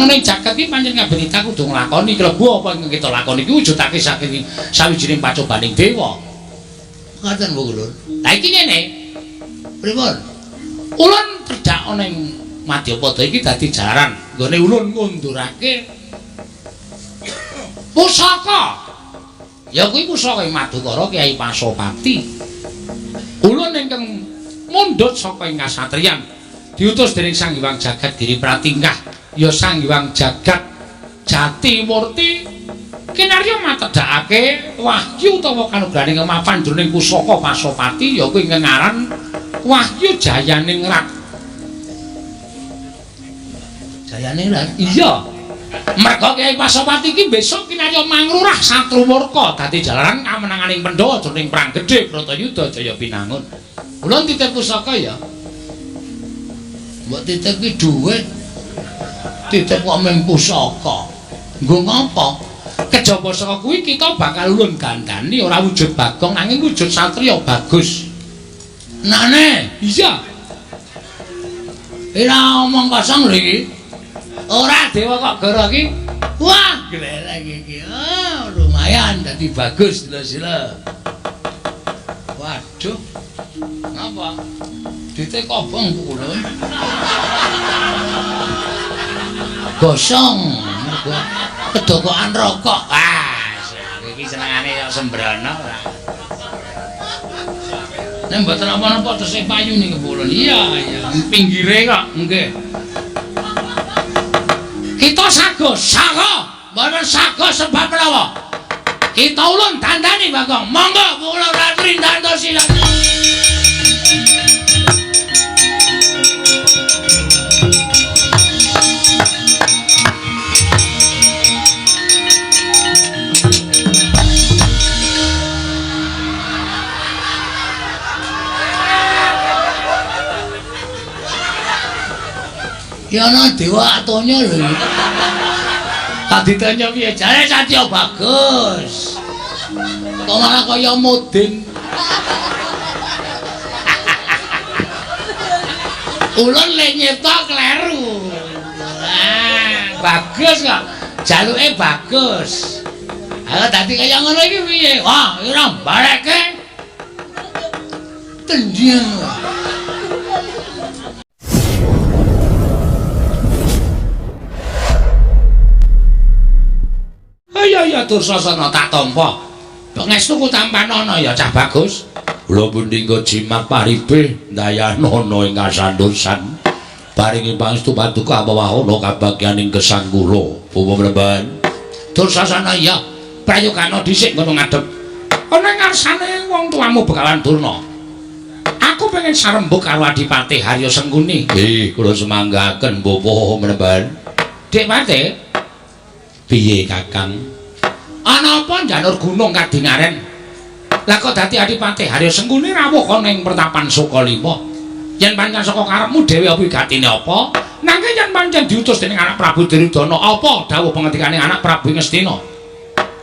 ning jagat iki pancen ngabeni kudu nglakoni klebu apa ingkang kita lakoni iki wujudake saking sawijining pacobaning dewa. Ngoten Bu Ulun. Lah iki ngene. Pripun? Ulun pedhak ana ing Madyapada iki dadi jalaran nggone ulun ngundurake pusaka. Ya kuwi pusaka Madukara Kyai Pasopati. Ulun ingkang mundhut saka ing kasatriyan diutus dening Sang Hyang Jagat Giri Pratingkah ya Sang Hyang Jagat Jati Murti kinarya matedhakake wahyu utawa kanugrahaning kemapan jroning pusaka Pasopati ya kuwi ingkang aran Wahyu Jayaningrat. Jayaningrat? Iya. Merga Kyai Pasopati iki besok kinarya manglurah Satrumurka dadi jalaran kamenanganing Pandhawa jroning perang gedhe Bratayuda Jaya Pinangun. Ulun titip pusaka ya. Mbok titip ki dhuwit. Titip kok mung pusaka. Nggo ngapa? Kejaba saka kuwi kita bakal ulun gandani ora wujud Bagong nanging wujud satriya bagus. Nane, iya. Ora omong kosong lho iki. Ora dewa kok gara iki. Wah, glelek iki. Oh, lumayan dadi bagus lho sila. Waduh. Ngapa? Dite kobong Ulun. Gosong. Kedokokan rokok. Ah, iki senengane kok sembrono ora. Nek mboten apa-apa tesih payu ning Ulun. Iya, iya. Pinggire kok, nggih. Kita sago, Mboten sago sebab menapa? Kita ulun dandani Bagong. Monggo kula ratri dandosi. Ya ana dewa atonya lho. tak ditanya piye? Jare Satya bagus. Kok malah kaya mudin. Ulun le nyetok kleru. Bagus kok. Jaluke bagus. Ayo dadi kaya ngono iki piye? Wah, ora bareke. Tendian. Ya Dursasana tak tampa. Pangestu ku tampanono ya cah bagus. Kula pundi nggo jimat paribe ndayanono ing kasandosan. Paringi pangestu paduka awahana kabagyaning gesang kula. Bapak Mlemban. Dursasana ya prayogana dhisik ngono ngadep. Ana ngarsane wong tuamu Begawan Durna. Aku pengen sarembuk karo Adipati Harya Sengkuni. Kula semanggaken Bapak Mlemban. Dik Pate. Piye Kakang? Ana apa njanur gunung kadingaren? Lah kok dadi Adipati Harya Sengkuni rawuh ana ing pertapan Sukalima. Yen pancen saka karepmu dhewe apa gatine apa? Nanging yen pancen diutus dening anak Prabu Duryudana, apa dawuh pengendikane anak Prabu Ngastina?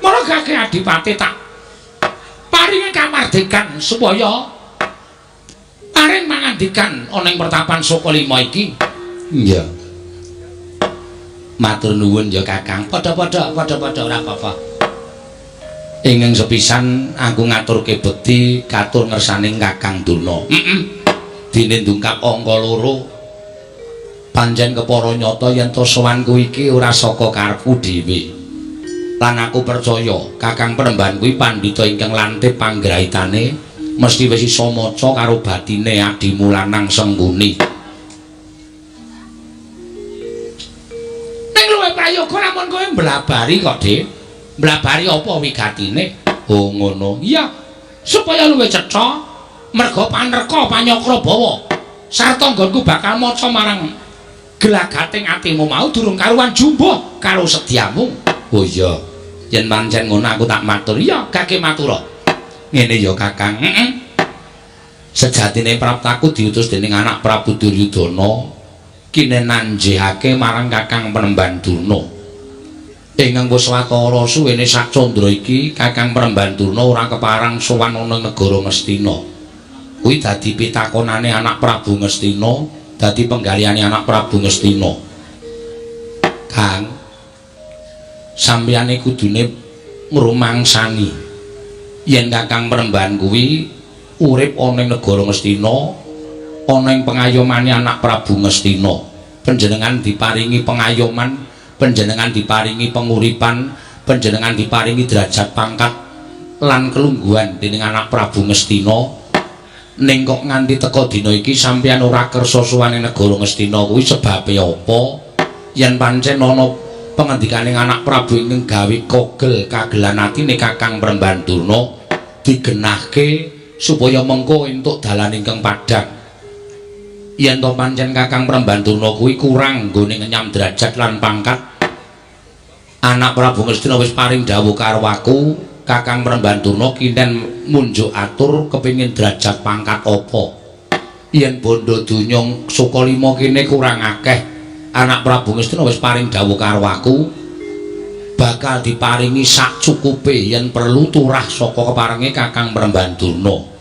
Maragake Adipati tak paringi kamardikan supaya paring mangandikan ana ing pertapan Sukalima iki. Iya. Matur nuwun ya Kakang. Padha-padha ora apa-apa. Ingkang sepisan aku ngaturke bekti katur ngersaning Kakang Durna. Dene ndungkap angka 2 pancen kepara nyata yen to sowanku iki ora saka karepku dhewe. Lan aku percaya Kakang Penemban kuwi pandhita ingkang lantip panggraitane mesti wis isa maca karo batine adimu lanang Sengkuni. Ning luwih prayoga lamun kowe mblabari kok, Dik. Mblabari apa wigatine? Oh ngono. Iya, supaya luwih cetha merga panerka panyakra bawa sarta nggonku bakal maca marang gelagating atimu mau durung karuan jumbuh karo sediamu. Oh iya, yen pancen ngono aku tak matur. Iya, gake matura. Ngene ya Kakang. Sejatine praptaku diutus dening anak Prabu Duryudana kinenanjihake marang Kakang Penemban Durna. Ingkang wis watara suwene sak candra iki Kakang Penemban Durna ora keparang sowan ana negara Ngastina. Kuwi dadi pitakonane anak Prabu Ngastina, dadi penggaliane anak Prabu Ngastina. Kakang, sampeyan iki kudune ngrumangsani yen Kakang Mremban kuwi urip ana ing negara Ngastina, ana ing pengayomane anak Prabu Ngastina. Panjenengan diparingi pengayoman, panjenengan diparingi penguripan, panjenengan diparingi derajat pangkat lan kelungguhan dening anak Prabu Ngastina. Ning kok nganti teka dina iki sampeyan ora kersa suwane negara Ngastina kuwi sebabe apa? Yen pancen ana pangandikaning anak Prabu ingkang gawe kogel kagelan atine Kakang Mremban Durna digenahke supaya mengko entuk dalan ingkang padhang. Yen to pancen Kakang Mremban Durna kuwi kurang nggone ngenyam derajat lan pangkat, anak Prabu Ngastina wis paring dawuh karo aku, Kakang Mremban Durna kinten munjuk atur kepingin derajat pangkat apa. Yen bondo donya Sukalima kene kurang akeh, anak Prabu Ngastina wis paring dawuh karo aku bakal diparingi sak cukupe yen perlu turah saka keparenge Kakang Mremban Durna.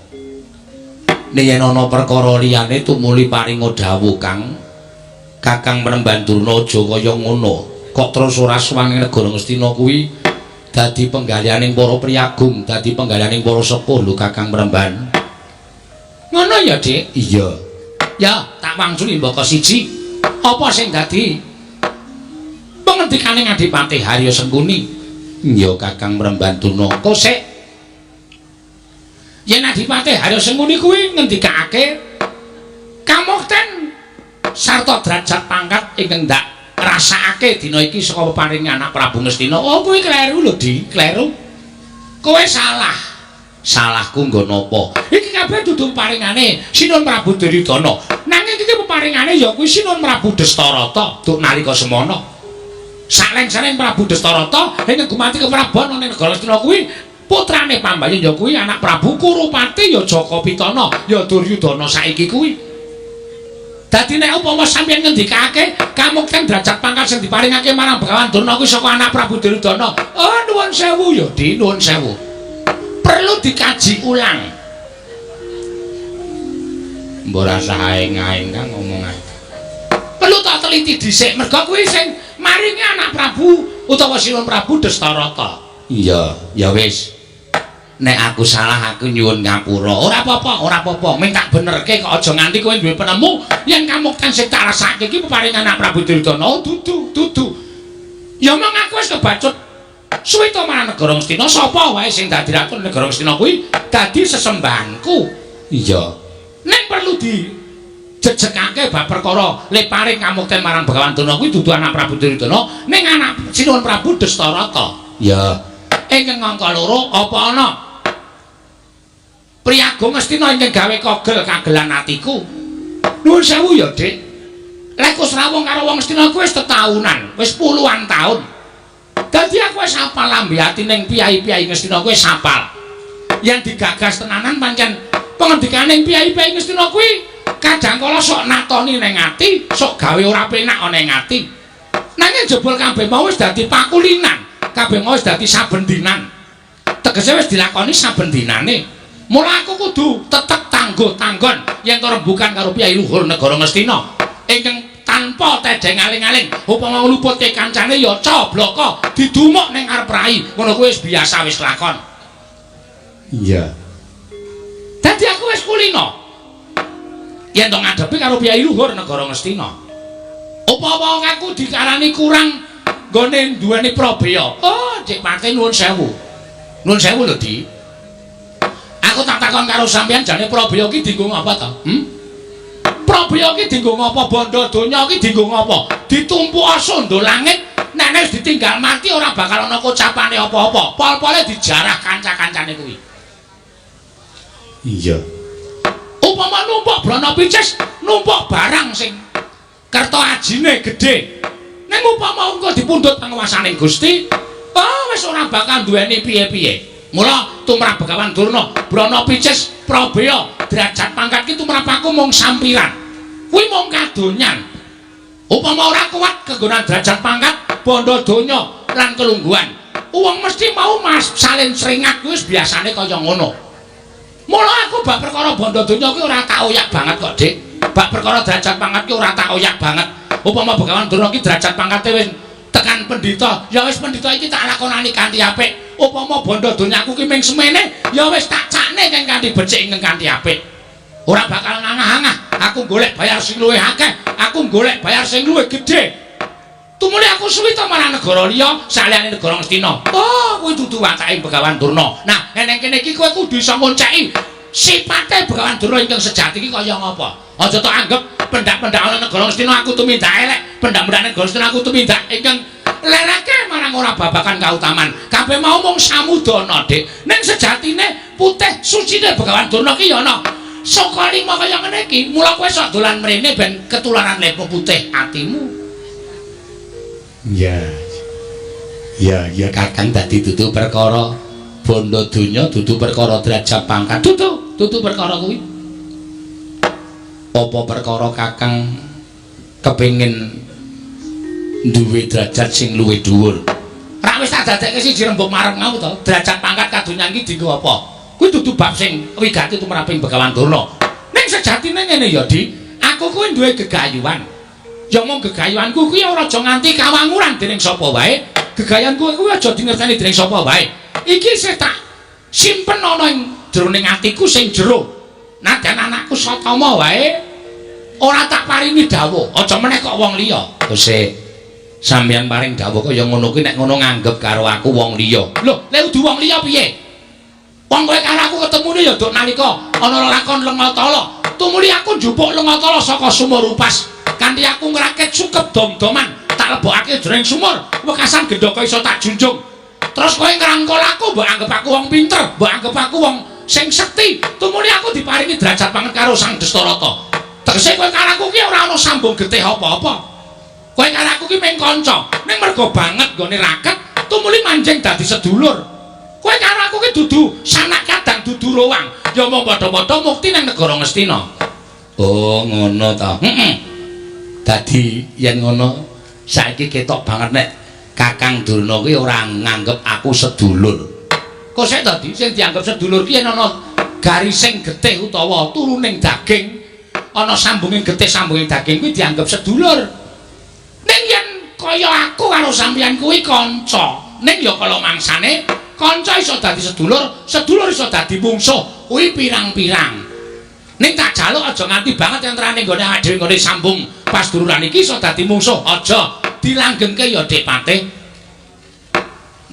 Yen ana perkara liyane tumuli paringa dawuh Kang, Kakang Mremban Durna aja kaya ngono. Kok terus ora suwange negara Ngastina kuwi dadi penggalianing para priyagung, dadi penggalianing para sepuh lho Kakang Mremban. Ngono ya, Dik? Iya. Ya, tak wangsuli mbaka siji. Apa sing dadi pengendikaning Adipati Harya Sengkuni? Ya Kakang Mremban Durna, kok sik yen Adipati Harya Sengkuni kuwi ngendikake kamukten sarta derajat pangkat ingkang ndak rasakake dina iki saka peparinge anak Prabu Ngastina. Oh kuwi kleru lho, Di, kleru. Kowe salah. Salahku nggo napa? Iki kabeh dudu paringane Sinuhun Prabu Duryudana. Nanging iki peparingane ya kuwi Sinuhun Prabu Dastarata duk nalika semana. Saleng-saleng Prabu Dastarata ing gumati kepraban ana negara Ngastina kuwi putrane pambayun ya kuwi anak Prabu Kurupati ya Jaka Pitana ya Duryudana saiki kuwi. Dadi nek upama sampeyan ngendikake kamukten derajat pangkat sing diparingake marang Begawan Durna kuwi saka anak Prabu Duryudana. Oh nuwun sewu ya, Di, nuwun sewu. Perlu dikaji ulang. Mbok rasa aeng-aeng Kang ngomong ae. Perlu tak teliti dhisik merga kuwi sing maringi anak Prabu utawa Sinuhun Prabu Dastarata. Iya, ya wis. Nek aku salah aku nyuwun ngapura. Ora apa-apa, ora apa-apa. Ming tak benerke kok aja nganti kowe duwe penemu yen kamukten sing tak rasake iki peparingan anak Prabu Duryudana. Oh, dudu. Ya mong aku wis kebacut suwi to marang negara Ngastina, sapa wae sing dadi ratu negara Ngastina kuwi dadi sesembahanku. Iya. Nek perlu dijejekake bab perkara le paring kamukten marang Begawan Durna kuwi dudu anak Prabu Duryudana, ning anak Sinuhun Prabu Dastarata. Ya. Ingkang angka loro apa ana priyagung Ngastina ingkang gawe kogel kagelan atiku. Nuwun sewu ya, Dik. Lek kus rawuh karo wong Ngastina kuwi wis tetaunan, wis puluhan taun. Dadi aku wis apal lambe atining piyai-piyai Ngastina kuwi sapal. Yen digagas tenanan pancen pengendikaning piyai-piyai Ngastina kuwi kadang kala sok natoni ning ati, sok gawe ora penak ana ing ati. Nanging jebul kabeh mau wis dadi pakulinan. Kabeh mau wis dadi saben dinan. Tegese wis dilakoni saben dinane. Mula aku kudu tetep tangguh-tanggon yen to rembugan karo piyai luhur negara Ngastina ingkang tanpa tedeng aling-aling upama ngluputke kancane ya cobloko didumuk ning arep rai. Ngono kuwi wis biasa wis lakon. Iya. Dadi aku wis kulino yen to ngadepi karo piyai luhur negara Ngastina. Upama aku dikarani kurang gone duweni probaya. Oh, Dik Pati nuwun sewu. Nuwun sewu lho, Di. Aku tak takon karo sampeyan jane probaya ki dienggo ngapa to? Probaya ki dienggo ngapa? Bondo donya ki dienggo ngapa? Ditumpuk asundul langit, nek wis ditinggal mati ora bakal ana kocapane apa-apa. Pol-pole dijarah kanca-kancane kuwi. Iya. Upama numpuk brana picis, numpuk barang sing kerta ajine gedhe. Nek upama engko dipundhut panguwasaning Gusti, wis ora bakal duweni piye-piye. Mula tumrap Begawan Durna, brana picis, probaya, derajat pangkat ki tumrap aku mung sampiran. Kuwi mung kadonyan. Upama ora kuat kegonan derajat pangkat, bondo donya lan kelungguhan, wong mesti mau mas salin seringat kuwi wis biasane kaya ngono. Mula aku bab perkara bondo donya kuwi ora tak oyak banget kok, Dik. Bab perkara derajat pangkat ki ora tak oyak banget. Upama Begawan Durna ki derajat pangkate wis tekan pendhita ya wis pendhita iki tak lakonani kanthi apik upama bondo donyaku ki ming semene ya wis tak cakne kang kanthi becik ing kanthi apik ora bakal ngangah-angah aku golek bayar sing luwih akeh aku golek bayar sing luwih gedhe tumuli aku suwi to marang negara liya saliyane negara Ngastina oh kuwi dudu watake Begawan Durna nah eneng kene iki kowe kudu iso ngonceki sipate Begawan Durna ingkang sejati iki kaya ngapa aja tok anggap pendak-pendak ana negara Ngastina aku tumindak elek pendak-pendak negara Ngastina aku tumindak ingkang lereke marang ora babakan kautaman kabeh mau mung samudana dik ning sejatine putih sucine Begawan Durna ki ya ana saka lima kaya ngene iki mula kowe sok dolan mrene ben ketularan lepo putih atimu ya Kakang dadi dudu perkara bondo donya dudu perkara derajat pangkat dudu perkara kuwi apa perkara Kakang kepengin duwe derajat sing luwih dhuwur ra wis tak dadekke siji rembug marem mau to derajat pangkat kadonya iki dienggo apa kuwi dudu bab sing wigati tumraping Begawan Durna ning sejatine ngene ya Di aku kuwi duwe gegayuhan ya mung gegayuhanku kuwi ora aja nganti kawanguran dening sapa wae gegayanku kuwi aja dingerteni dening sapa wae iki sing tak simpen ana ing jroning atiku sing jero nadyan anakku satama wae ora tak paringi dawuh aja meneh kok wong liya Gusti sampeyan paring dawuh kaya ngono kuwi nek ngono nganggep karo aku wong liya lho lek udu wong liya piye wong kowe karo aku ketemune ya duk nalika ana lakon Lengatala tumuli aku njupuk Lengatala saka sumur upas kanthi aku ngrakit sukep dom-doman tak lebokake jroning sumur wekasan gendaka iso tak junjung terus kowe ngrangkul aku mbok anggap aku wong pinter mbok anggap aku wong sing sekti tumuli aku diparingi derajat banget karo Sang Dastarata tegese kowe karo aku ki ora ana sambung getih apa-apa kowe karo aku ki mung kanca ning mergo banget nggone raket tumuli manjing dadi sedulur kowe karo aku ki dudu sanak kadang dudu rowang ya mung padha-padha mukti nang negara Ngastina oh ngono ta dadi yen ngono saiki ketok banget nek Kakang Durna kuwi ora nganggep aku sedulur kok sik dadi sing dianggep sedulur ki yen ana garising getih utawa turuning daging ana sambunging getih sambunging daging kuwi dianggep sedulur ning yen kaya aku karo sampeyan kuwi kanca ning ya kala mangsane kanca iso dadi sedulur sedulur iso dadi mungsuh kuwi pirang-pirang ning tak jaluk aja nganti banget entrane nggone awake dhewe nggone sambung pas duluran iki iso dadi mungsuh aja dilanggengke ya Dik Patih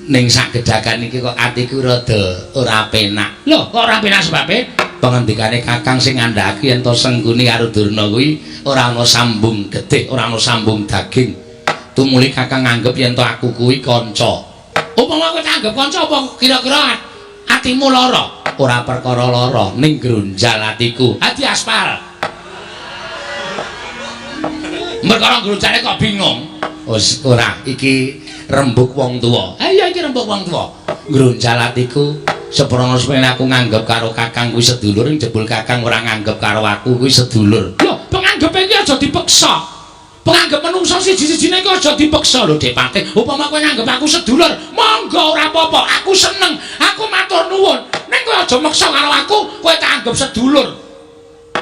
ning sagedhakan iki kok atiku rada ora penak lho kok ora penak sebabe pangendikane Kakang sing ngandhaki yen to Sengguni karo Durna kuwi ora ana sambung getih ora ana sambung daging tumuli Kakang nganggep yen to aku kuwi kanca upama kowe tak anggap kanca apa kira-kira atimu lara ora perkara lara ning gronjal atiku ati aspal perkara gronjale kok bingung wis ora iki rembug wong tuwa iya iki rembug wong tuwa gronjal atiku seprono supaya aku nganggep karo Kakang kuwi sedulur ning jebul Kakang ora nganggep karo aku kuwi sedulur lho penganggep iki aja dipeksa penganggep menungso siji-sijine iki aja dipeksa lho Dik Patih upama kowe nganggep aku sedulur monggo ora apa-apa aku seneng aku matur nuwun ning kowe aja meksa karo aku kowe tak anggap sedulur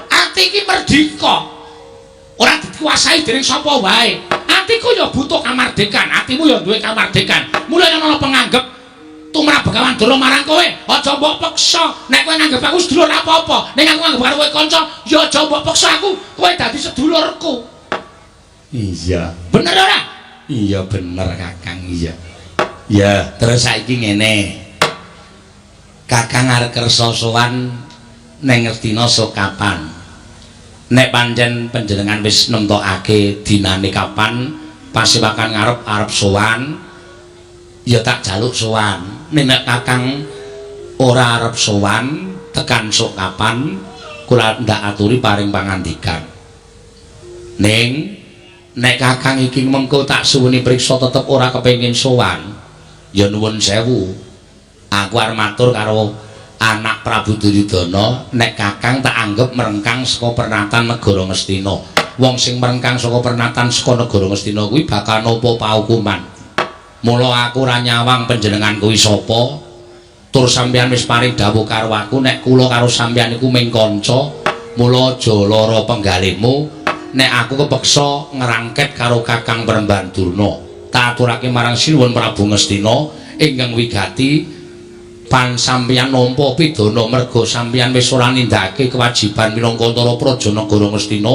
ati iki merdika ora dikuasai dening sapa wae atiku ya butuh kamardikan atimu ya duwe kamardikan mulane ana penganggep tumrap Begawan Durna marang kowe aja mbok peksa nek kowe nganggep aku sedulur apa-apa ning aku nganggep karo kowe kanca ya aja mbok peksa aku kowe dadi sedulurku iya bener ora iya bener Kakang iya ya terus saiki ngene Kakang arep kersa sowan ning Ngastina sok kapan nek pancen panjenengan wis nentokake dinane kapan pasiwakan arep sowan ya tak jaluk sowan nek Kakang ora arep sowan tekan sok kapan kula ndak aturi paring pangandikan ning nek Kakang iki mengko tak suwuni priksa tetep ora kepengin sowan ya nuwun sewu aku arep matur karo anak Prabu Duryudana nek Kakang tak anggap merengkang saka pernatan negara Ngastina wong sing merengkang saka pernatan saka negara Ngastina kuwi bakal nampa paukuman mula aku ora nyawang panjenengan kuwi sapa tur sampeyan wis paring dawuh karo aku nek kula karo sampeyan iku mung kanca mula aja lara penggalihmu nek aku kepeksa ngerangket karo Kakang Premban Durna tak aturake marang Sinuwun Prabu Ngastina ingkang wigati pan sampeyan nampa pidana merga sampeyan wis ora nindakake kewajiban minangka antara praja negara Ngastina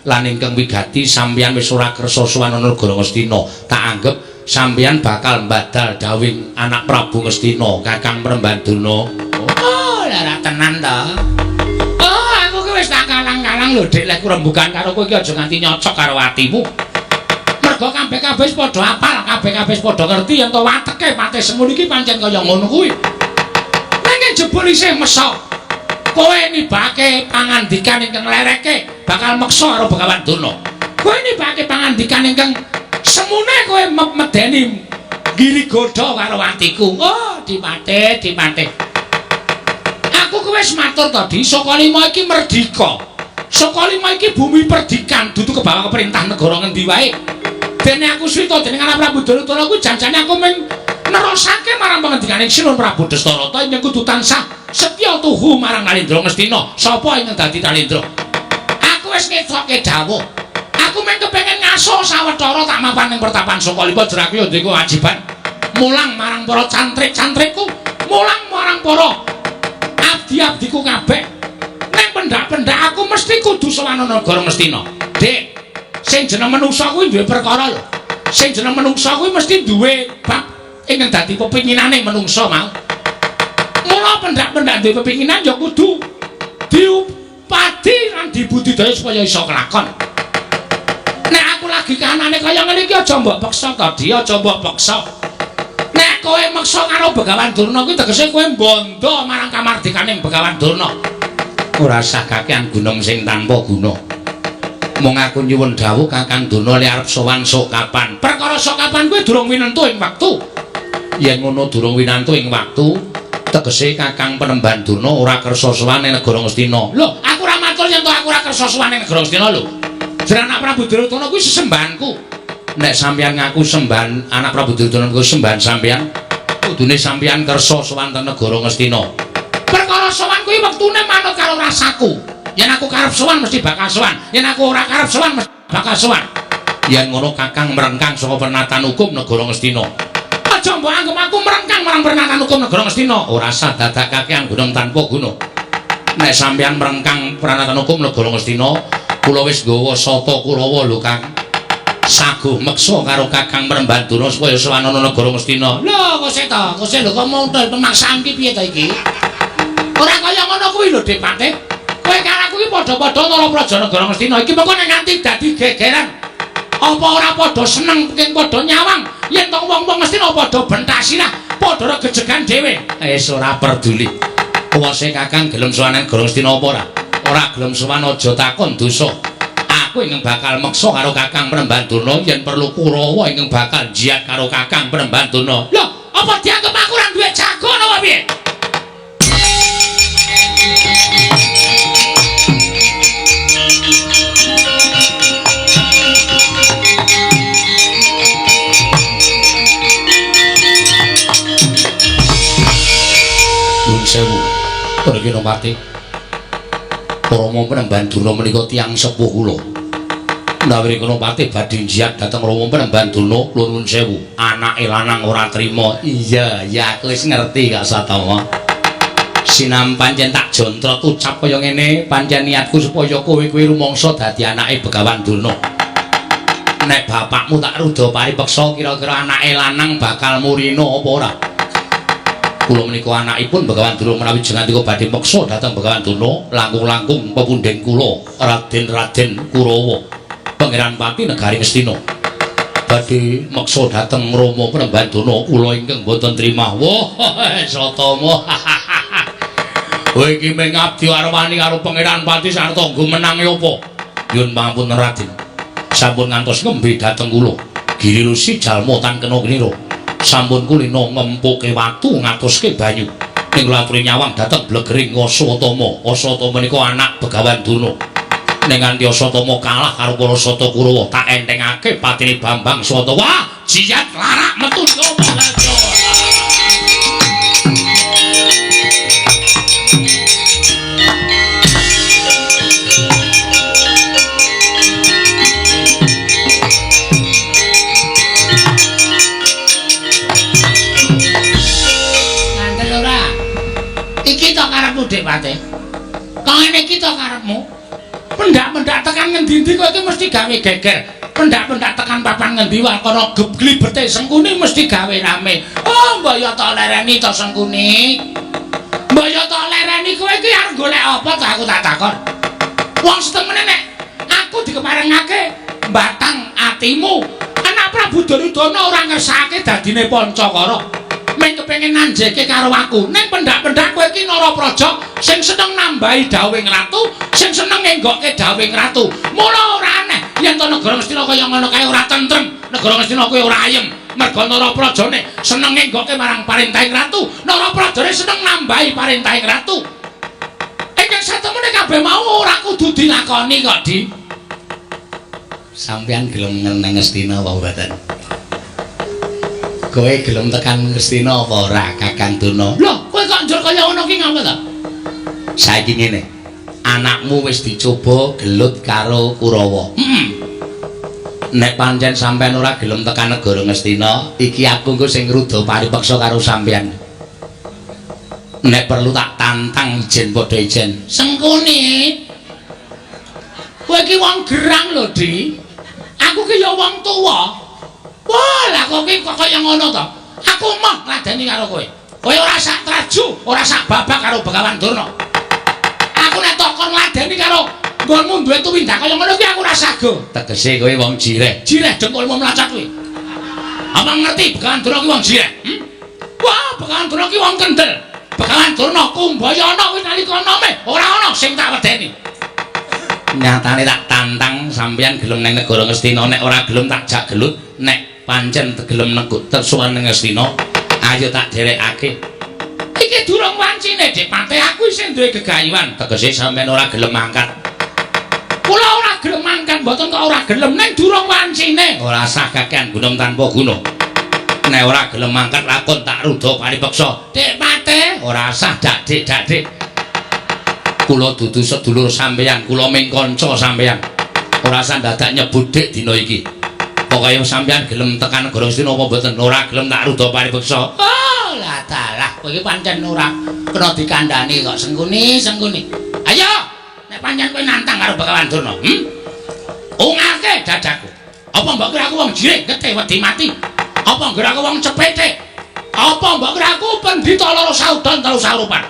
lan ingkang wigati sampeyan wis ora kersa sowan ana negara Ngastina tak anggep sampeyan bakal mbadal dawing anak Prabu Ngastina Kakang Prembanduna. Oh, lara tenan ta. Oh, aku ki wis tak kalang-kalang lho, Dik, lek rembugan karo kowe iki aja nganti nyocok karo atimu. Mergo kabeh-kabeh wis padha apal, kabeh-kabeh wis padha ngerti yen to wateke pate semul iki pancen kaya ngono kuwi. Nek jebul isih mesok, kowe nibake pangandikan ingkang lereke bakal meksa karo Begawan Durna. Kowe nibake pangandikan ingkang semune kowe medeni giri godha karo atiku. Oh, Dipate. Aku wis matur tadi, Sokalima iki merdika. Sokalima iki bumi perdikan, dudu kebawa keperintah negara ngendi wae. Dene aku swita dening anak Prabu Duryudana kuwi janjane aku mung nerosake marang pangendikaning Sinuwun Prabu Dastarata yen kudu tansah setya tuhu marang Nalendra Ngastina. Sapa ingkang dadi Nalendra? Aku wis ngetoke dawuh. Aku mung kepengin ngaso sawetara tak mapan ning pertapan Sokalima jer aku yo duwe kewajiban mulang marang para cantrik-cantrikku, mulang marang para abdi-abdiku kabeh. Ning pendak-pendak aku mesti kudu sowan negara Ngastina. Dik, sing jeneng manungsa kuwi duwe perkara lho. Sing jeneng manungsa kuwi mesti duwe bab ingkang dadi pepinginane manungsa mau. Mula pendak-pendak duwe pepinginan ya kudu diupati lan dibudidaya supaya iso kelakon. Nek aku lagi kahanane kaya ngene iki aja mbok peksa to, aja mbok peksa. Nek kowe meksa karo Begawan Durna kuwi tegese kowe bondo marang kamardikaning Begawan Durna. Ora usah kakehan gunung sing tanpa guna. Mung aku nyuwun dawuh Kakang Durna li arep sowan sok kapan. Perkara sok kapan kuwi durung winentu ing wektu. Yen ngono durung winantu ing wektu, tegese Kakang Penemban Durna ora kersa sowan ing negara Ngastina. Lho, aku ora matur yen to aku ora kersa sowan ing negara Ngastina lho. Jeneng anak Prabu Duryudana kuwi sesembahanku. Nek sampeyan ngaku sembahan anak Prabu Duryudana kuwi sembahan sampeyan, kudune sampeyan kersa sowan teng negara Ngastina. Perkara sowan kuwi wektune manut karo rasaku. Yen aku karep sowan mesti bakal sowan. Yen aku ora karep sowan mesti bakal sowan. Yen ngono Kakang merengkang saka pernatan hukum negara Ngastina. Aja mbok anggap aku merengkang marang pernatan hukum negara Ngastina. Ora usah dadakake anggonan tanpa guna. Nek sampeyan merengkang pernatan hukum negara Ngastina, kula wis nggawa Sata Kurawa lho Kang. Saguh meksa karo Kakang Prembanduna supaya sowan ana negara Ngastina. Lho, kok lho kok mau pemaksaan ki piye ta iki? Ora kaya ngono kuwi lho, Dik Patih. Kowe karo aku iki padha-padha nara praja negara Ngastina iki mengko nek nganti dadi gegeran. Apa ora padha seneng pengin padha nyawang yen tong wong-wong Ngastina padha bentak sirah, padha regejegan dhewe. Wis ora peduli. Kuwase Kakang gelem sowan negara Ngastina apa ora? Ora gelem sowan aja takon dosa. Aku ingkang bakal meksa karo Kakang Prembanduna yen perlu Kurawa ingkang bakal jiat karo Kakang Prembanduna. Lho, apa dianggep aku ora duwe jagon apa piye? Nuwun sewu, Para Pati. Rama Prembanduna menika tiyang sepuh kula. Nawiri Kunopati badhe jiat dhateng Rama Prembanduna, nuwun sewu. Anake lanang ora trima. Iya, ya aku wis ngerti Kak Satama. Sinam pancen tak jontrot ucap kaya ngene, pancen niatku supaya kowe kuwi rumangsa dadi anake Begawan Durna. Nek bapakmu tak rudha paripeksa kira-kira anake lanang bakal murina apa ora? Kula menika anakipun Begawan Durna menawi jenengan badhe meksa dhateng Begawan Durna, langkung-langkung pepundhen kula Raden Kurawa, Pangeran Pati negari Ngastina. Badhe meksa dhateng Rama Prembanduna kula ingkang boten trimah. Wah, Satama. Kowe iki mung abdi arwani karo Pangeran Pati sarta gumenang apa? Nyuwun pangapunten Raden. Sampun ngantos ngembe dhateng kula. Giri Rusi jalma tan kena knira. Sampun kulina ngempuke watu ngatuske banyu. Ning kula aturi nyawang dhateng blegering Asatama. Asatama menika anak Begawan Durna. Ning nganti Asatama kalah karo para Sata Kurawa, tak entengake patine Bambang Sata. Wah, jiat larak metu nyoba. Dik Pate. Kok ngene iki to karepmu? Pendak-pendak tekan ngendi-endi kowe iki mesti gawe geger. Pendak-pendak tekan papan ngendi wae kono glibete Sengkuni mesti gawe rame. Oh, mbok yo tak lereni to Sengkuni. Mbok yo tak lereni kowe iki arep golek apa to aku tak takon. Wong setemene nek aku dikeparengake batang atimu. Anak Prabu Duryudana ora ngersake dadine Pancakara. Meng kepengin nanjeke karo aku. Ning pendak-pendak kowe iki Narapraja sing seneng nambahi dawuhing ratu, sing seneng ngenggokke dawuhing ratu. Mula ora aneh yen to negara Ngastina kaya ngono kae ora tentrem, negara Ngastina kuwi ora ayem. Merga Naraprajane seneng ngenggokke marang parentahing ratu, Naraprajane seneng nambahi parentahing ratu. Ingkang satemene kabeh mau ora kudu dilakoni kok, Di. Sampeyan gelem ngeneng Ngastina apa mboten? Kowe gelem tekan Ngastina apa ora Kakang Durna? Lho, kowe kok njur kaya ngono ki ngapa to? Saiki ngene. Anakmu wis dicoba gelut karo Kurawa. Nek pancen sampean ora gelem tekan negara Ngastina, iki aku engko sing ngruda paripeksa karo sampean. Nek perlu tak tantang ijen padha ijen. Sengkuni. Kowe iki wong gerang lho, Di. Aku ki ya wong tuwa. Wah, lah kok iki kok kaya ngono to? Aku mah ngladeni karo kowe. Kowe ora sak traju, ora sak babak karo Begawan Durna. Aku nek tokon ngladeni karo nggonmu duwe tuwindak kaya ngono ki aku ora sago. Tegese kowe wong jireh. Jireh dengkulmu mlacat kuwi. Apa ngerti Begawan Durna ki wong jireh? Wah, Begawan Durna ki wong kendel. Begawan Durna Kumbayana kuwi nalika enome ora ana sing tak wedeni. Nyatane tak tantang sampeyan gelem nang negara Ngastina, nek ora gelem tak jak gelut. Nek pancen gelem nekuk tersuwan ning Ngastina, ayo tak derekake. Iki durung wancine, Dik Pate, aku isih duwe gegayuhan. Tegese sampeyan ora gelem mangkat. Kula ora gelem mangkat, mboten kok ora gelem ning durung wancine. Ora sah kakehan gunung tanpa guna. Nek ora gelem mangkat lakon tak rudha paripeksa. Dik Pate, Ora sah dak-dik. Kula dudu sedulur sampeyan, kula ming kanca sampeyan. Ora usah dadak nyebut dik dina iki. Pokoke sampeyan gelem tekan negara Ngastina apa mboten? Ora gelem tak rudha paripeksa. oh lah dalah, kowe iki pancen ora kena dikandhani kok Sengkuni. Ayo, nek pancen kowe nantang karo Begawan Durna, ungake dadaku. Apa mbok kira aku wong jireh getih wedi mati? Apa kira aku wong cepete? Apa mbok kira aku pendhita loro saudan telu saurupan?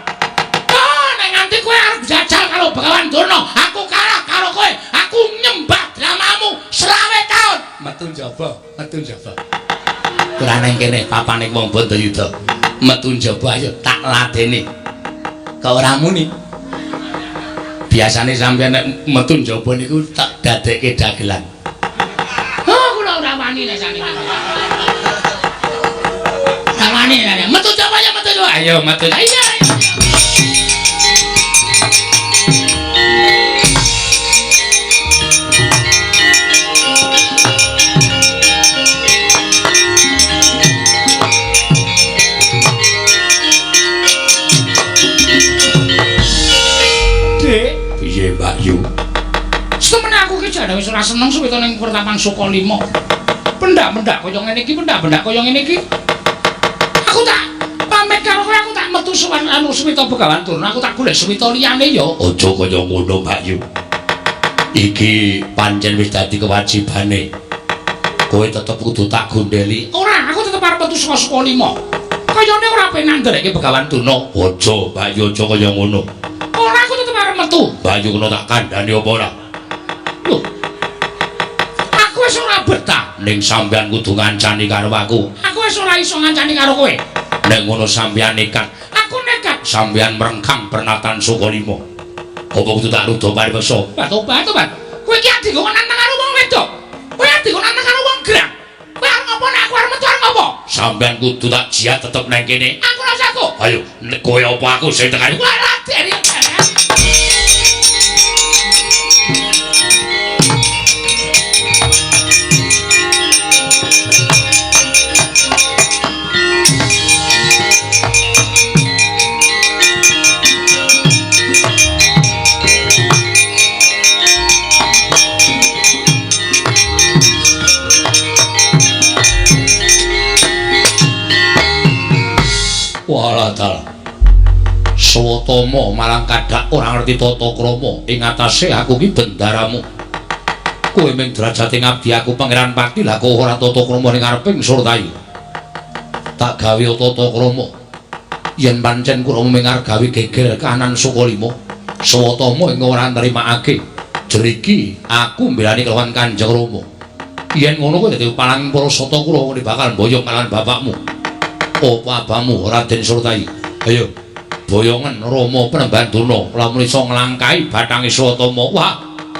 Nganti kowe arep jajal karo Begawan Durna, aku kalah karo kowe. Aku nyembah dramamu 20 taun. Metu njaba. Ora nang kene papane wong Bandayuda. Metu njaba ayo tak ladeni. Kok ora muni? Biasane sampeyan nek metu njaba niku tak dadekke dagelan. Oh, kula ora wani nek sakniki. Ora wani nek metu njaba ya metu. Ayo metu. Iya. Piye Mbak Yu? Semene aku ki jane wis ora seneng suwita ning Pertapan Sukalima. Pendak-pendak kaya ngene iki, Aku tak pamit karo kowe, aku tak metu sowan Suwita Begawan Durna, aku tak golek suwita liyane ya. Aja kaya ngono Mbak Yu. Iki pancen wis dadi kewajibane. Kowe tetep kudu tak gondeli. Ora, aku tetep arep metu saka Sukalima. Kayane ora penak ndereke Begawan Durna. Aja Mbak Yu, aja kaya ngono. Ora, aku tetep arep metu. Mbak Yu kena tak kandhani apa ora? Lho. Aku wis ora betah. Ning sampeyan kudu ngancani karo aku. Aku wis ora iso ngancani karo kowe. Nek ngono sampeyan nekat. Aku nekat. Sampeyan merengkang Pernatan Sukalima. Apa kudu tak rudha paripeksa? Tobat. Kowe iki adi kok nantang karo wong wedok. Kowe adi kok nantang karo wong gerang. Kowe arep ngopo nek aku arep metu arep ngopo? Sampeyan kudu tak jiat tetep nang kene. Aku ora sago. Ayo, nek kowe apa aku sing tekan. Kowe ladeni. Swatama malang kadhak ora ngerti tata krama ing atase aku ki bendaramu. Kowe ming derajate ngabdi aku Pangeran Pati lah kok ora tata krama ning ngareping Surtayu. Tak gawe tata krama. Yen pancen kula mung arep gawe geger kahanan Sukalima, Swatama ing ora nrimakake. Jeriki aku mbelani kelawan Kanjeng Rama. Yen ngono kowe dadi palang para sata kula ngene bakal mboyong kalawan bapakmu. Apa abamu Raden Surtayu? Ayo boyongan Rama Pranembanduna lamun iso nglangkahi bathange Swatama. Wah,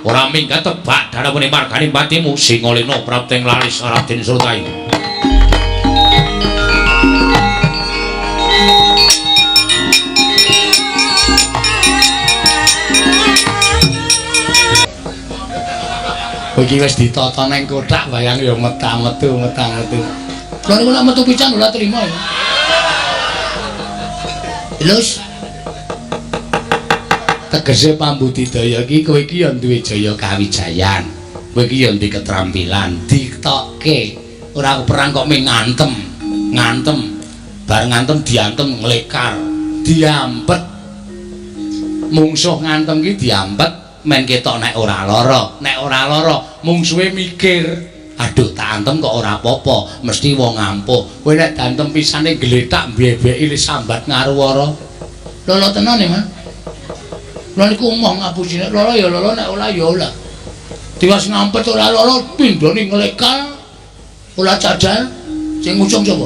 ora minggat tebak darawene margane patimu Singalena prapteng lalis Raden Surtayu. Iki wis ditata nang kothak bayang ya metang-metu. Lha niku nek metu pican ora trima ya. Lus. Tegese pambudidaya iki kowe iki ya duwe jaya kawijayan. Kowe iki ya duwe ketrampilan, ditokke. Ora perang kok ming ngantem. Bar ngantem diantem nglekar, diampet. Mungsuh ngantem iki diampet. Men ketok nek ora lara mungsuhe mikir aduh tak antem kok ora apa-apa mesti wong ampuh kowe nek dantem pisane gletak mbebeki le sambat ngaruwara lolo tenan ya Mas lha niku omong ngapusine lolo ya lolo nek ora ya ora diwas ngampet ora lara pindhone nglekal ora cadal sing ngucung sapa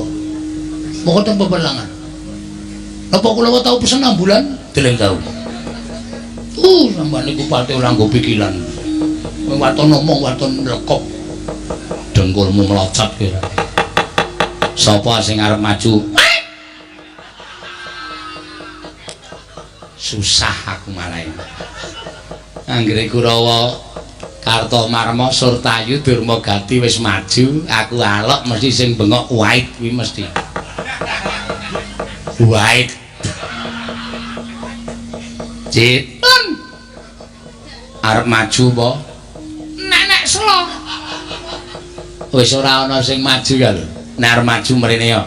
moko teng peperangan apa kula tau pesen ambulan deleng tau sampeyan niku pate ora nggo pikiran. Waton ngomong waton rekop. Dengkulmu melocot kira. Sapa sing arep maju? Susah aku malah. Anggere Kurawa Kartomarma Surtayu Durmagati wis maju, aku alok mesti sing bengok wait kuwi mesti. Wait. Cit. Arep maju apa? Nek selo. Wis ora ana sing maju ya lho. Nek arep maju mrene ya.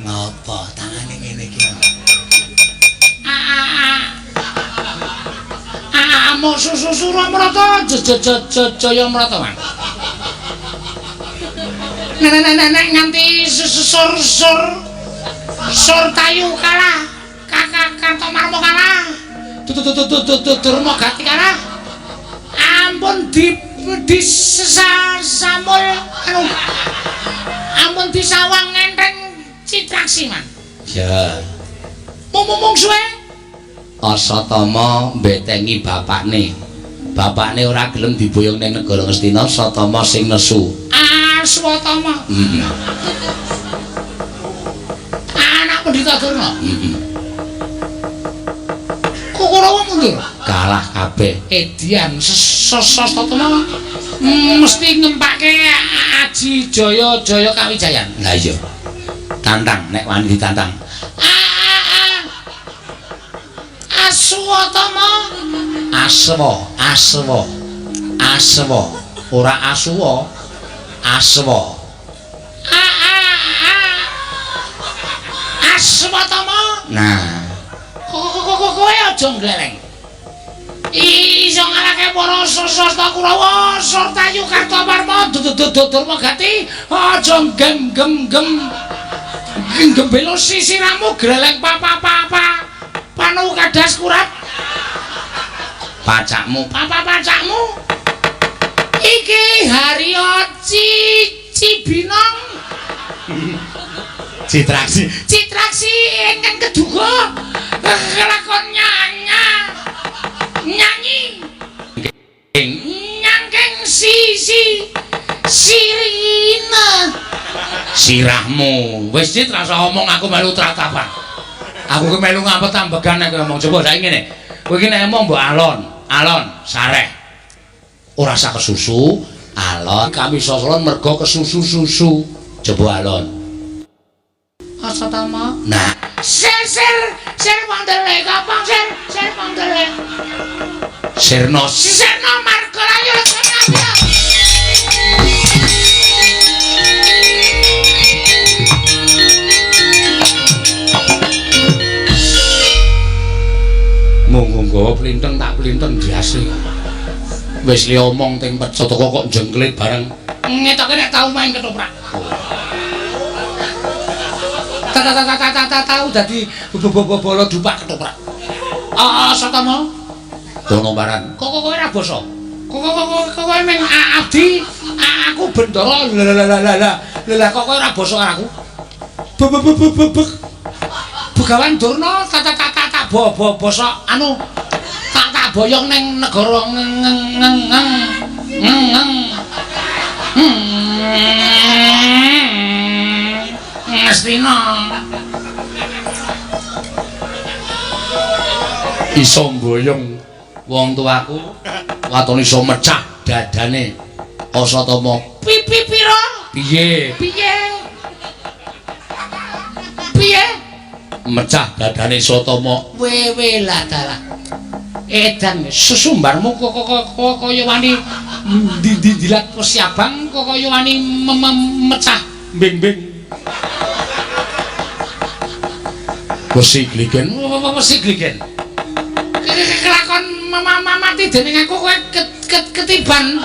Ngopo tangane ngene iki? Amo susu Ramrata jaya Mrata man. Nenek nganti Surtayu kalah, Kakak Kartomarma kalah. Durmagati kalah. Ampun disamul anu. Ampun disawang enteng Citraksi man. Ya. Mung suwe Asatama mbetengi bapakne. Bapakne ora gelem diboyong ning negara Ngastina, Satama sing nesu. Aswatama. Anak Pendhita Durna. Kok Kurawa mundur? Kalah kabeh. Edian Satama mesti ngempake Aji Jaya Kawijayan. Lah iya. Tantang nek wani ditantang. Aswatama Aswa ora Aswa Aswatama. Nah kowe aja gleleng iso ngalahke para sastra Kurawa Surtayu Kartomarma Durmagati aja gembelo sisiramu gleleng papa panu kadas kurap pacakmu iki Harya Cibinong Citraksi ingkang keduga kelakon nyanyi nyangkeng sirina sirahmu wis Cit rasa omong aku melu tratapan. Aku ki melu ngampet ambegan nek ngomong coba saiki ngene. Kowe iki nek omong mbok alon sareh. Ora sak kesusu, alon kami sosolon mergo kesusu-susu. Coba alon. Satama. Nah, Sir Mandele kapang sir Mandele. Sirna Margalayu Sirna. Monggo plinteng tak plinteng biasa. Wis li omong teng peco teko kok jengklit bareng. Ngetoke nek tau main ketoprak. Tahu dadi bolo dupak ketoprak. Satama. Dono baran. Kok ora basa. Kok meng abdi aku bendara lha kok ora basa karo aku. Begawan Durna tak basa anu tak boyong ning negara Ngastina. Iso mboyong wong tuaku waton iso mecah dadane Asatama. Pipi pira? Piye? Mecah dadane Asatama. Wewe lah dalah. Edan sesumbarmu kok kaya wani dilat persiapan kok kaya wani mecah beng-beng. Wesi gligen. Kelakon mati dening aku kowe ketiban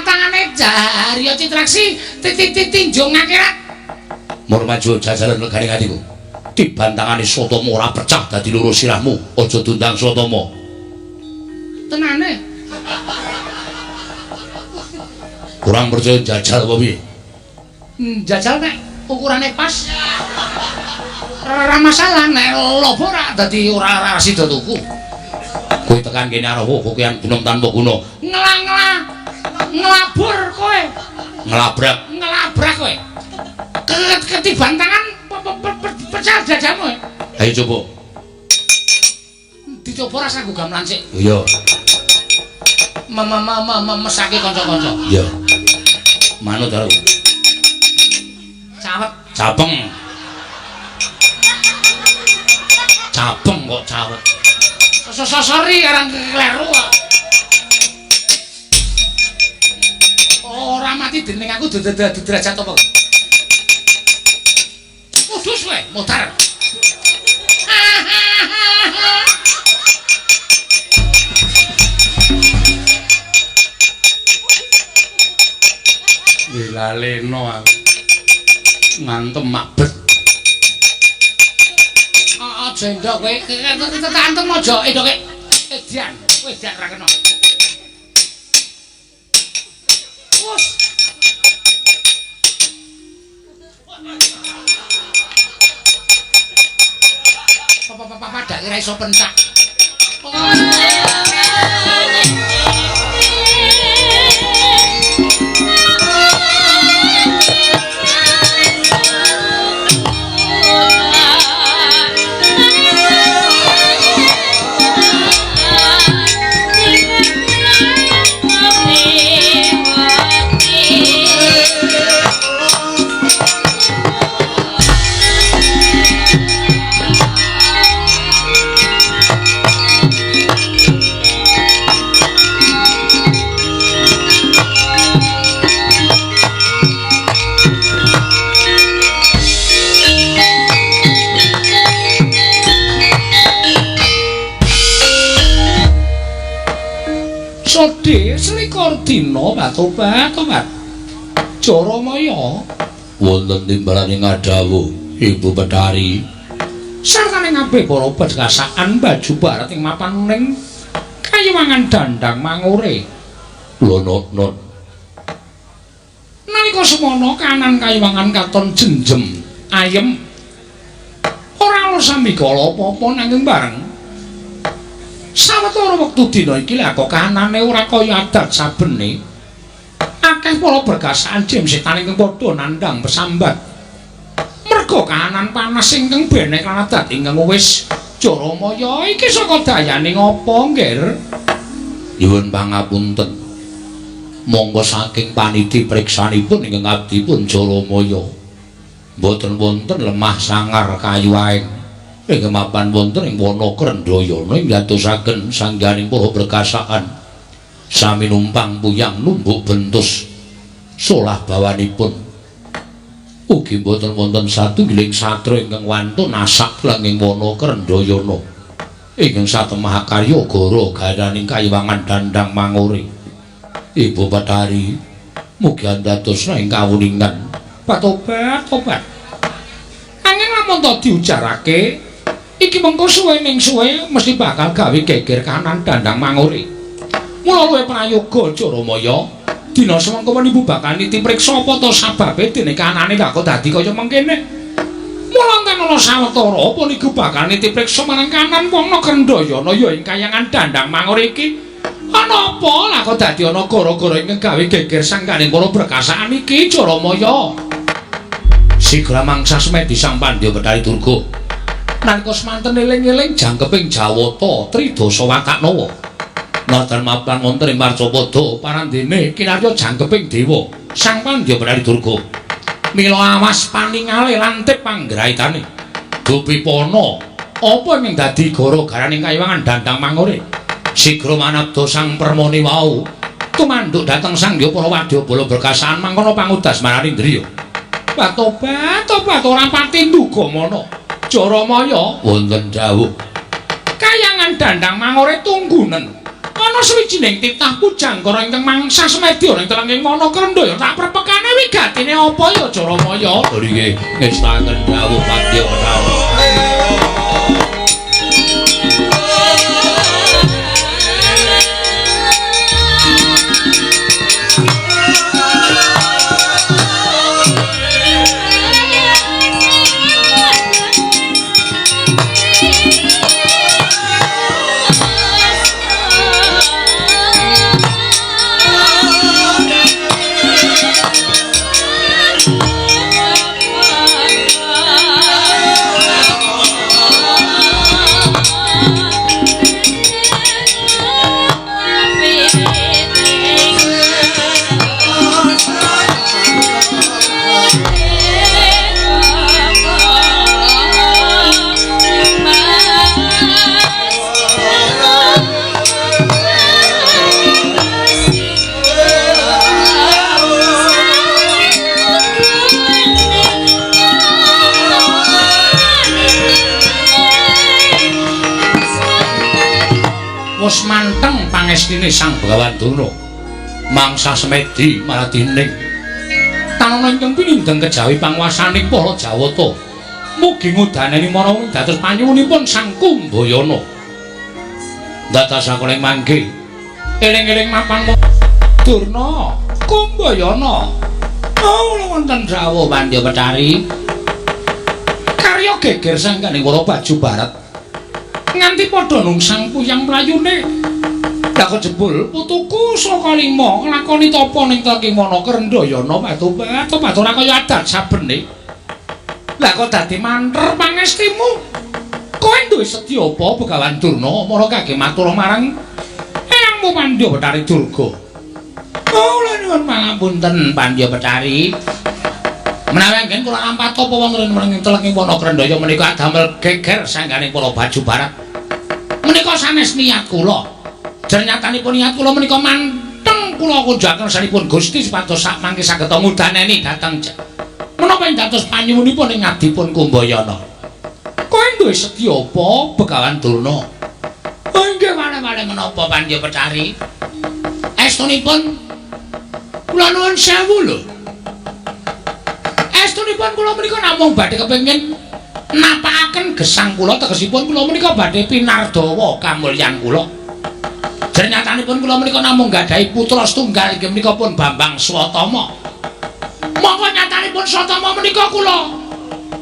tangane Jarya Citraksi tinjung akhirat. Mur maju jajalan negane atiku. Dibantangane Asatama ora pecah dadi loro sirahmu. Aja tundang Asatama. Tenane. Kurang percaya jajal apa piye? Jajal nek ukurane pas. Ora masalah nek lobo ora dadi ora sida tuku. Kowe tekan kene arep kokean gunung tanpa guna. Ngelabur kowe. Ngelabrak Kowe. Ketiban tangan pecah dadamu. Ayo coba. Dicoba rasa gugam lancik. Iya. Mesake kanca-kanca. Iya. Manut karo. Capeng kok cawet. Sorry karang kleru. Ora mati dening aku derajat apa? Udus kowe, mutar. Wilaleno aku. Ngantem makbet. Aja ndok kowe, antem aja endoke. Edian, kowe dak ra kena. Wus. Papa dak ora iso pencak. Sodhe selikur dina tobat. Jaramaya Wonten timbalane ngadhawuh Ibu Bedari. sartane ngabeh para pedhasaan baju barat ing mapan ning Kayuwangan Dandang Mangure. Lho not. Nalika semana kanan Kayuwangan katon jenjem ayem. Ora ana sambikala apa-apa nanging bareng. Sawetara wektu dina iki lha kok kahanane ora kaya adat sabene. Akeh para bergasaan jem setan ingkang padha nandhang pesambat. Merga kahanan panas ingkang benek lan adat ingkang wis Jaramaya iki saka dayane ngapa, Nggir? Nyuwun pangapunten. Monggo saking paniti priksanipun ingkang abdipun Jaramaya Boten wonten lemah sangar kayu aeng. Ing mapan wonten ing wana Krendayana ing dadosaken sangganing para berkasaan. Sami numpang puyang numbuk bentus solah bawanipun. Ugi boten wonten satunggiling satra ingkang wantun nasak langing wana Krendayana. Ingkang satemah karya gara garaning kayiwangan Dandang Mangore. Ibu Bathari mugi andadosna ing kawuningan. Patobat, tobat. Anging lamun to diujarake, iki mengko suwe ning suwe mesti bakal gawe geger kanan Dandang Mangore. Mula luwih prayoga Jaramaya, dina semangka ibu bakal niti priksa apa to sababe dene kanane lak kok dadi kaya mengkene. Mula enten ana sawetara apa niku bakal niti priksa marang kanan wana Krendayana ya ing kayangan Dandang Mangore iki. Ana apa lak kok dadi ana gara-gara ingkang gawe geger sangganing para berkasaan iki Jaramaya. Sigra mangsa semedi Sang Pandya Bathari Durga. Nalika semanten eling-eling jangkeping Jawata Tridasa Wataknawa. Nadan mapan wonten ing Marcapada parandene kinarya jangkeping dewa Sang Pandya Bathari Durga. Mila awas paningale lantip panggraitane. Dupipana apa ing dadi gara-garaning kayiwangan Dandang Mangore. Sigra manabda Sang Permoni wau tumanduk dhateng Sang Hyang Parawadya Bala Berkasaan mangkono pangudas marani Indriya. Patobat, tobat ora pati nduga mana. Jaramaya wonten dawuh. Kayangan Dandang Mangore tunggunen. Ana sawijining titah pujangkara ingkang mangsa semedya ing telenging wana Krendaya. Tak prepekane wigatine apa ya Jaramaya? Nggih, ngestaken dawuh Pandya Bathari. Wis manteng pangestine Sang Bawandana. Mangsa semedi maradining tanana ingkang pinindeng kejawi panguwasaning para Jawata. Mugi ngudaneni marang dados panyuwunipun Sang Kumbayana. Dadasaken mangke eling-eling mapan Durna Kumbayana. Oh wonten dawuh Pandya Bathari. Karya geger sangganing para baju barat nganti padha nungsang puyang mlayune. Lah kok jebul putuku saka 5 nglakoni tapa ning telenging wana Krendayana patobat ora kaya adat sabene. Lah kok dadi manter pangestimu? Kowe duwe sedya apa Begawan Durna mara kagem matur marang eyangmu Pandya Bathari Durga. Oh lha nyuwun pangapunten Pandya Bathari. Menawi anggen kula nampa tapa wonten ing telenging wana Krendaya menika damel geger sangganing para baju barat. Menika sanes niat kula. Jernyatanipun niat kula menika manteng kula kunjaken sanipun Gusti supados sak mangke saged ngudaneni dhateng menapa ing dados panyuwunipun ing ngadipun Kumbayana. Kowe duwe sedya apa Begawan Durna? Oh nggih malih-malih menapa Pandya Bathari? Estunipun kula nuwun sewu lho. Estunipun kula menika namung badhe kepengin napakaken gesang kula tegesipun kula menika badhe pinardawa kamulyan kula. Jernyatanipun kula menika namung gadhahi putra setunggal inggih menika pun Bambang Swatama. Monggo nyatanipun Swatama menika kula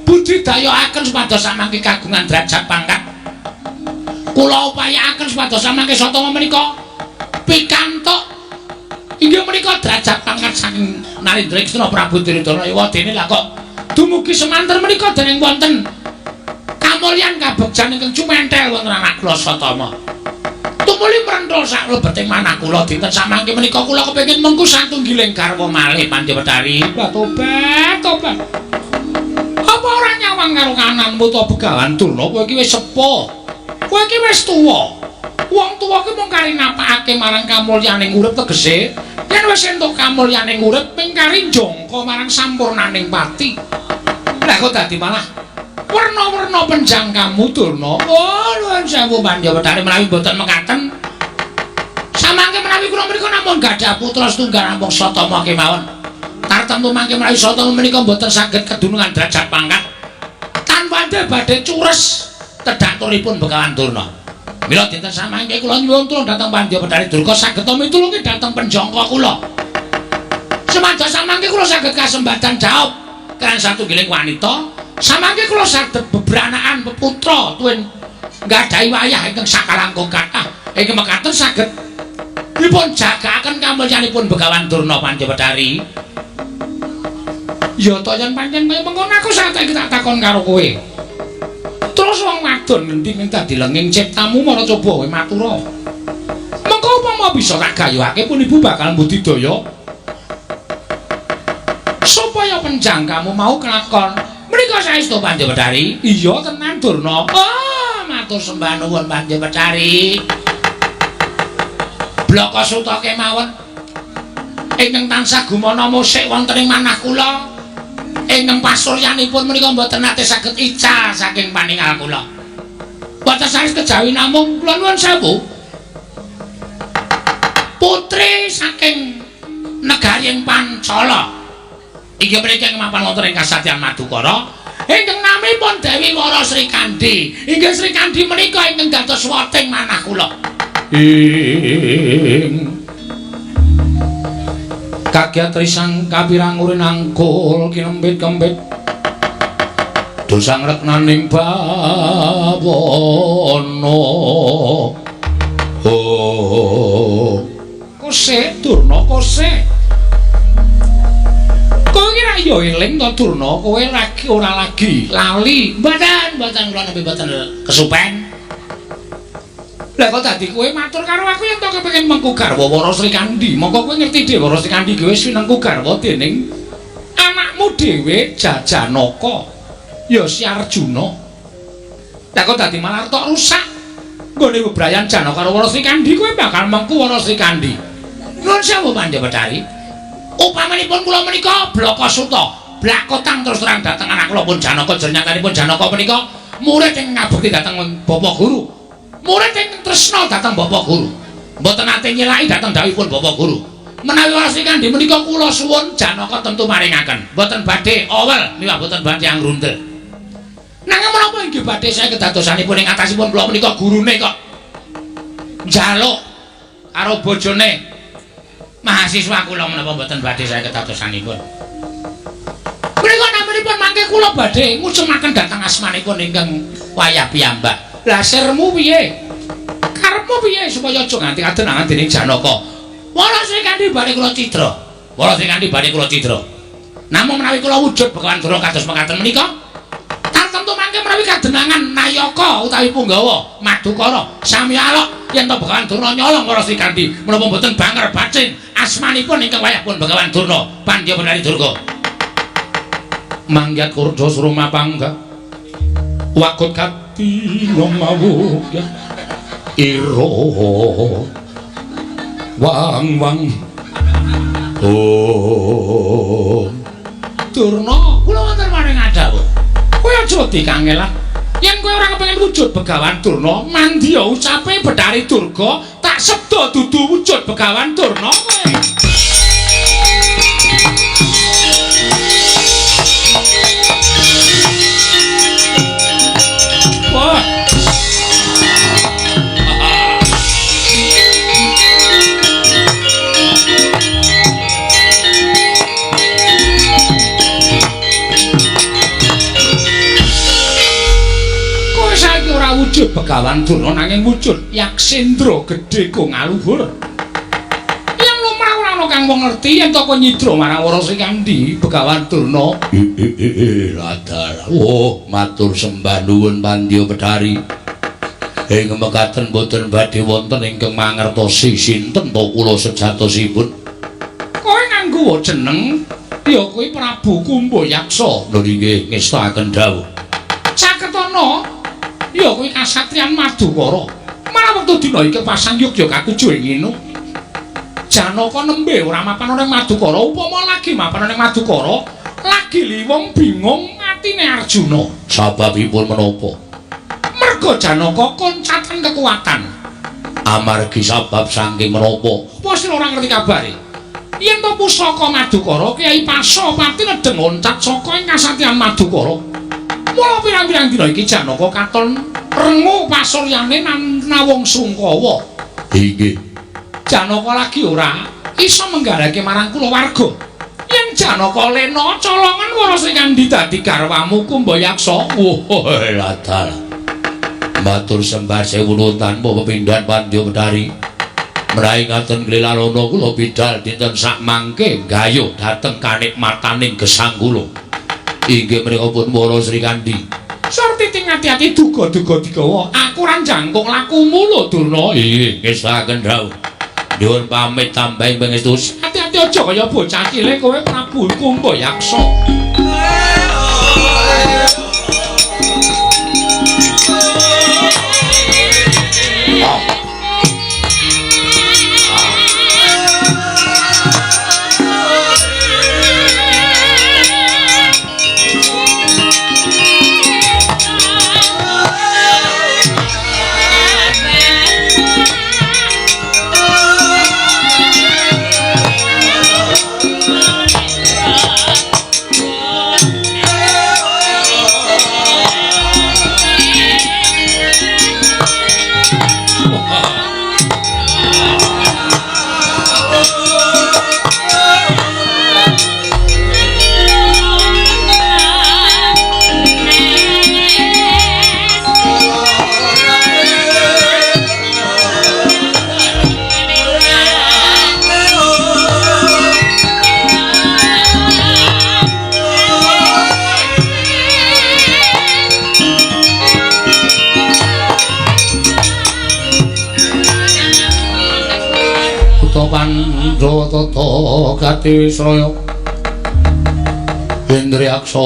budidayaaken supados samangke kagungan derajat pangkat. Kula upayaaken supados samangke Swatama menika pikantuk inggih menika derajat pangkat saking Narendra Krishna Prabu Duryudana dene lah kok dumugi semanten menika dening wonten kamulyan kabegjan ingkang cumentel wonten anak kula Swatama. Tumuli mrentol sak lebeting manah kula dinten samangke menika kula kepengin mengku satunggiling garwa malih Pandya Bathari. Tobat. takon karo kananmu to Begawan Durna, kowe iki wis sepuh. Kowe iki wis tuwa. Wong tuwa ki mung kari napakake marang kamulyaning urip tegese yen wis entuk kamulyaning urip ping kari njangka marang sampurnaning pati. Lah kok dadi malah werna-werna penjangkamu Durna. Oh, nuwun sewu Pandhawedari menawi boten mekaten. Samangke menawi kula menika namung gadah putra setunggal namung Satama kemawon. Tartemtu mangke menawi Satama menika boten saged kedunungan derajat pangkat. Tanpa badhe cures tedhaturipun Begawan Durna. Mila dinten samangke kula nyuwun tulung dhateng Pandhawedari Durga saged mitulungi dhateng penjangka kula. Semadya samangke kula saged kasembadan jawab kan satunggiling wanita. Samangke kula saged bebranaan peputra tuwin nggadahi wayah ingkang sakalangkung kathah. Ingkang mekaten saged dipun jagaken kamulyanipun Begawan Durna Pandhawedari. Ya to yen pancen kaya mengkono aku saiki tak takon karo kowe. Terus wong wadon ngendi ning dadi lenging ciptamu mara coba kowe matura. Mengko upama bisa tak gayuhake pun ibu bakal mbudidaya supaya penjangkamu mau kelakon. Menika saestu Pandhawedari. Iya tenan Durna. Oh, matur sembah nuwun Pandhawedari. Blaka suta kemawon ingkang tansah gumana musik wonten ing manah kula ingkang pasuryanipun menika mboten nate saged ical saking paningal kula. Boten saestu kejawi namung kula nuwun sewu putri saking negaring Pancala inggih menika mapan wonten ing Kasatyan Madukara ingkang namipun Dewi Wara Sri Kandi. Inggih Sri Kandi menika ingkang dados wating manah kula. Kagiat risang kapirangurin angkul kinembit-kembit dosang reknaning bawono. Oh, kose Durna kose. Kowe kira ya eling to Durna, kowe lagi ora lagi lali. Mboten kula nembe mboten kesupen. Lah kok dadi kowe matur karo aku yen to kepengin mengku garwa Wara Sri Kandi. Monggo kowe ngerti dhewe Wara Sri Kandi wis winengku garwa dening anakmu dhewe Jajanaka. Ya Si Arjuna. Lah kok dadi malah tok rusak. Nggone bebrayan Janaka karo Wara Sri Kandi kowe bakal mengku Wara Sri Kandi. Nuwun sewu Pandhawedari. Upamanipun kula menika blaka suta, blakotang terus terang dhateng anak kula pun Janaka jernyatanipun Janaka menika murid ing ngabekti dhateng Bapak Guru. Murid ing tresna dhateng Bapak Guru. Mboten nate nyelaki dhateng dawuhipun Bapak Guru. Menawi Wara Sri Kandi menika kula suwun Janaka tentu maringaken. Mboten badhe owel miwah mboten badhe angrundel. Nanging menapa inggih badhe saya kedadosanipun ing atasipun kula menika gurune kok njaluk karo bojone mahasiswa kula menapa mboten badhe saya kedadosanipun. Menika namanipun mangke kula badhe ngucemaken dhateng asmanipun ingkang wayah piyambak. Lah sirmu piye? Karepmu piye supaya aja nganti kadenangan dening Janaka? Wara Sri Kandi badhe kula cidra. Wara Sri Kandi badhe kula cidra. Namung menawi kula wujud Begawan Durna kados mekaten menika, tartemtu mangke menawi kadenangan Nayaka utawi Punggawa Madukara sami alok yen to Begawan Durna nyolong Wara Sri Kandi menapa mboten banger bacin asmanipun ingkang wayahipun Begawan Durna Pandhawedari Durga. Mangyat kurda suruma pangga wakut katino mawuga iro wang oh Durna kula wonten maring adawuh kowe aja dikangelan yen kowe ora kepengin wujud Begawan Durna mandi ya ucape Bedari Durga tak sebda dudu wujud Begawan Durna kowe. Wah. Kowe saiki ora wujud Begawan Durna nanging wujud Yaksendra gedhe kang aluhur. Yen lumrah ora ana kang wong ngerti yen to kowe nyidra marang Wara Sri Kandi Begawan Durna. Radar. Oh, matur sembah nuwun Pandhawedari. Ing mekaten boten badhe wonten ingkang mangertosi sinten to kula sejatosipun. Kowe nganggo jeneng ya kuwi Prabu Kumbayaksa. Lho nggih ngestaken dawuh. ana ya kuwi kasatriyan Madukara. Malah wektu dina iki pasang Yogya kakuju ing ngene. Janaka nembe ora mapan ning Madukara, upama lagi mapan ning Madukara, lagi liwung bingung atine Arjuna. Sababipun menapa? Merga Janaka koncaten kekuatan. Amargi sabab saking menapa? Apa sira ora ngerti kabare? Yen to pusaka Madukara Kyai Pasopati nedeng loncat saka ing kasatriyan Madukara. Mula pirang-pirang dina iki Janaka katon rengu pasuryane Nawang Sungkawa. Inggih. Janaka lagi ora iso menggalake marang kulawarga. Yen Janaka lena colongan para Srikandhi dadi garwamu Kumbayaksa. Wah, ladal. Matur sembah sewu nuwun tanpa pepindhan Pandya Betari. Menawi ngaten Glelalana kula bidhal dinten sak mangke gayuh dhateng kanikmataning gesang kula. Inggih menika pun para Srikandhi. Sarti ting ati-ati duga-duga digawa. Aku ora jangkung lakumu lho Durna. Inggih, ngestaken rawuh. Nyuwun pamit tambahi pangestu. Ati-ati aja kaya bocah cilik kowe Prabu Kumbayaksa. Pandratata Katiwisraya Indriyaksa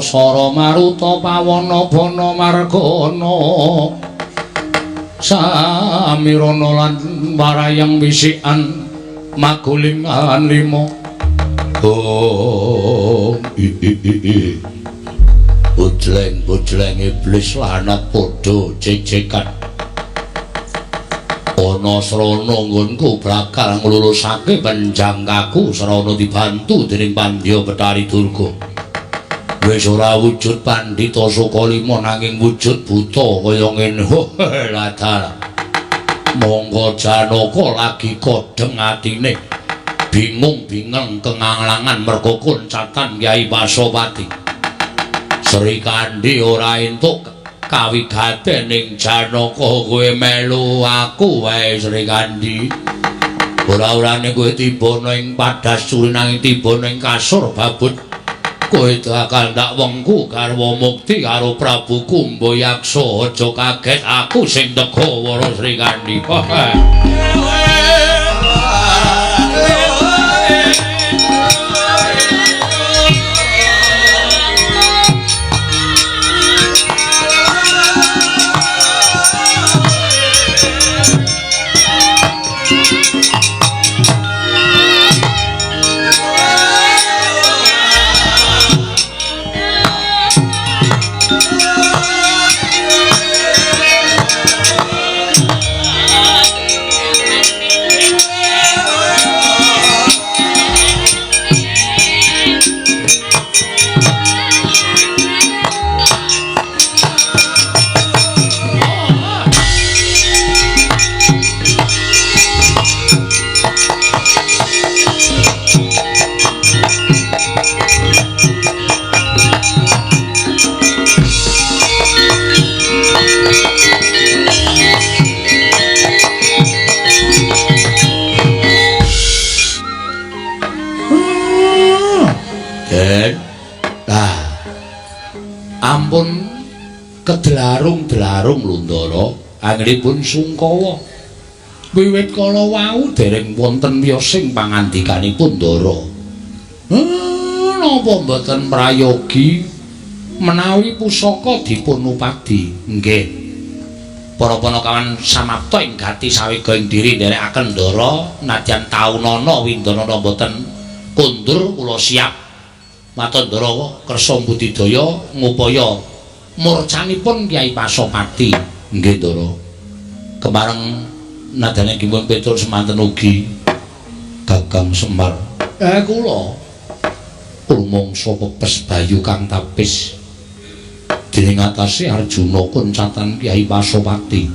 Sara Maruta Pawana Bana Margana Samirana lan Warayang Wisikan Magulingan lima. Oh bujleng iblis lanat padha cek-cekan. Ana srana nggonku bakal nglulusake penjangkaku srana dibantu dening Pandya Betari Durga. Wis ora wujud Pandhita Sukalima nanging wujud buta kaya ngene. Ladal. Monggo Janaka lagi kodeng atine. Bingung-bingung kenganglangan merga koncatan Kyai Pasopati. Srikandhi ora entuk kawigaten ning Janaka kowe melu aku wae Srikandhi. Ora-orane kowe tiba ning Padasuri nanging tiba ning kasur babut. Kowe bakal ndak wengku garwa mukti karo Prabu Kumbayaksa. Aja kaget aku sing teka wara Srikandhi. Ampun kedelarung-delarung Lundara anggenipun Sungkawa. Wiwit kala wau dereng wonten wiyosing pangandikanipun Ndara. Napa mboten prayogi menawi pusaka dipun upadi nggih para panakawan samapta ing gati sawega ing diri nderekaken ndara nadyan taunana windanana boten kundur kula siap matandara kersa budidaya ngupaya murcanipun Kyai Pasopati nggih ndara kemareng nadane kipun petur semanten ugi Kakang Semar kula rumangsa pepes bayu kang tapis dening atase Arjuna koncatan Kyai Pasopati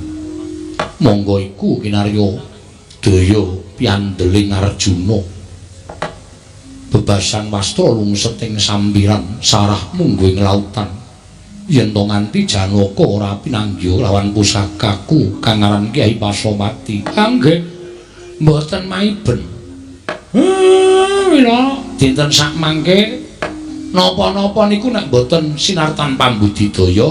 monggo iku kinarya daya piandeling Arjuna bebasan wastra lungset ing sambiran sarah munggo ing lautan yen to nganti Janaka ora pinanggih lawan pusakaku kang aran Kyai Pasopati nggih mboten maiben mila dinten sak mangke napa-napa niku nek mboten sinartan pambudidaya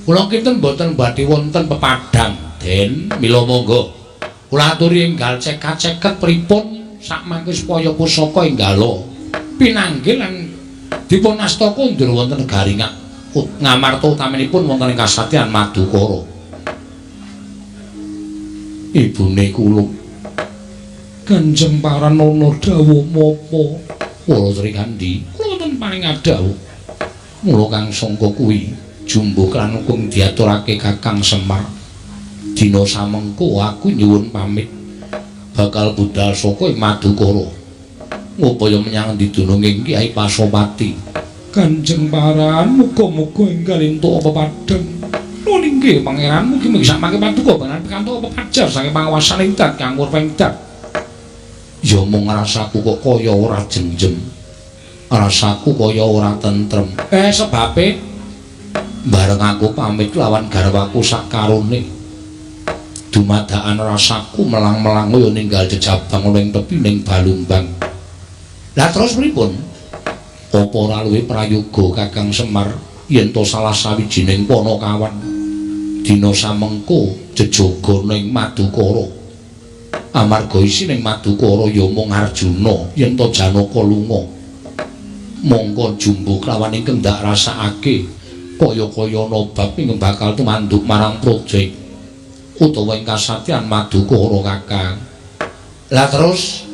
kula kinten mboten badhe wonten pepadang Den mila monggo kula aturi enggal cekak-ceket pripun sak mangke supaya pusaka enggalo pinanggih lan dipun astaka undur wonten garingak ngamarta utaminipun wonten ing kasatyan Madukara ibune kula Kanjeng Paranono dawuh mapa kula Srikandhi kula wonten paring dawuh mula kang sangka kuwi jumbuh lan kung diaturake Kakang Semar dina samengko aku nyuwun pamit bakal budal saka ing Madukara ngupaya menyang didununging Kyai Pasopati Kanjeng Paran muga-muga enggal entuk pepadang nuwun inggih pangeran mugi-mugi sak mangke Paduka panjenengan pikantuk pepajar saking pangawasaning dat kang murpengdat ya mung rasaku kok kaya ora jenjem rasaku kaya ora tentrem sebabe bareng aku pamit lawan garwaku sakarone dumadakan rasaku melang-melang kaya ninggal jejabang ning tepining Balumbang lah terus pripun apa ora luwih prayoga Kakang Semar yen to salah sawijining panakawan dina samengko jejaga ning Madukara amarga isining Madukara ya mung Arjuna yen to Janaka lunga mongko jumbuh lawan ing kendak rasakake kaya-kaya nobab ing bakal tumanduk marang projek utawa ing kasatyan Madukara Kakang lah terus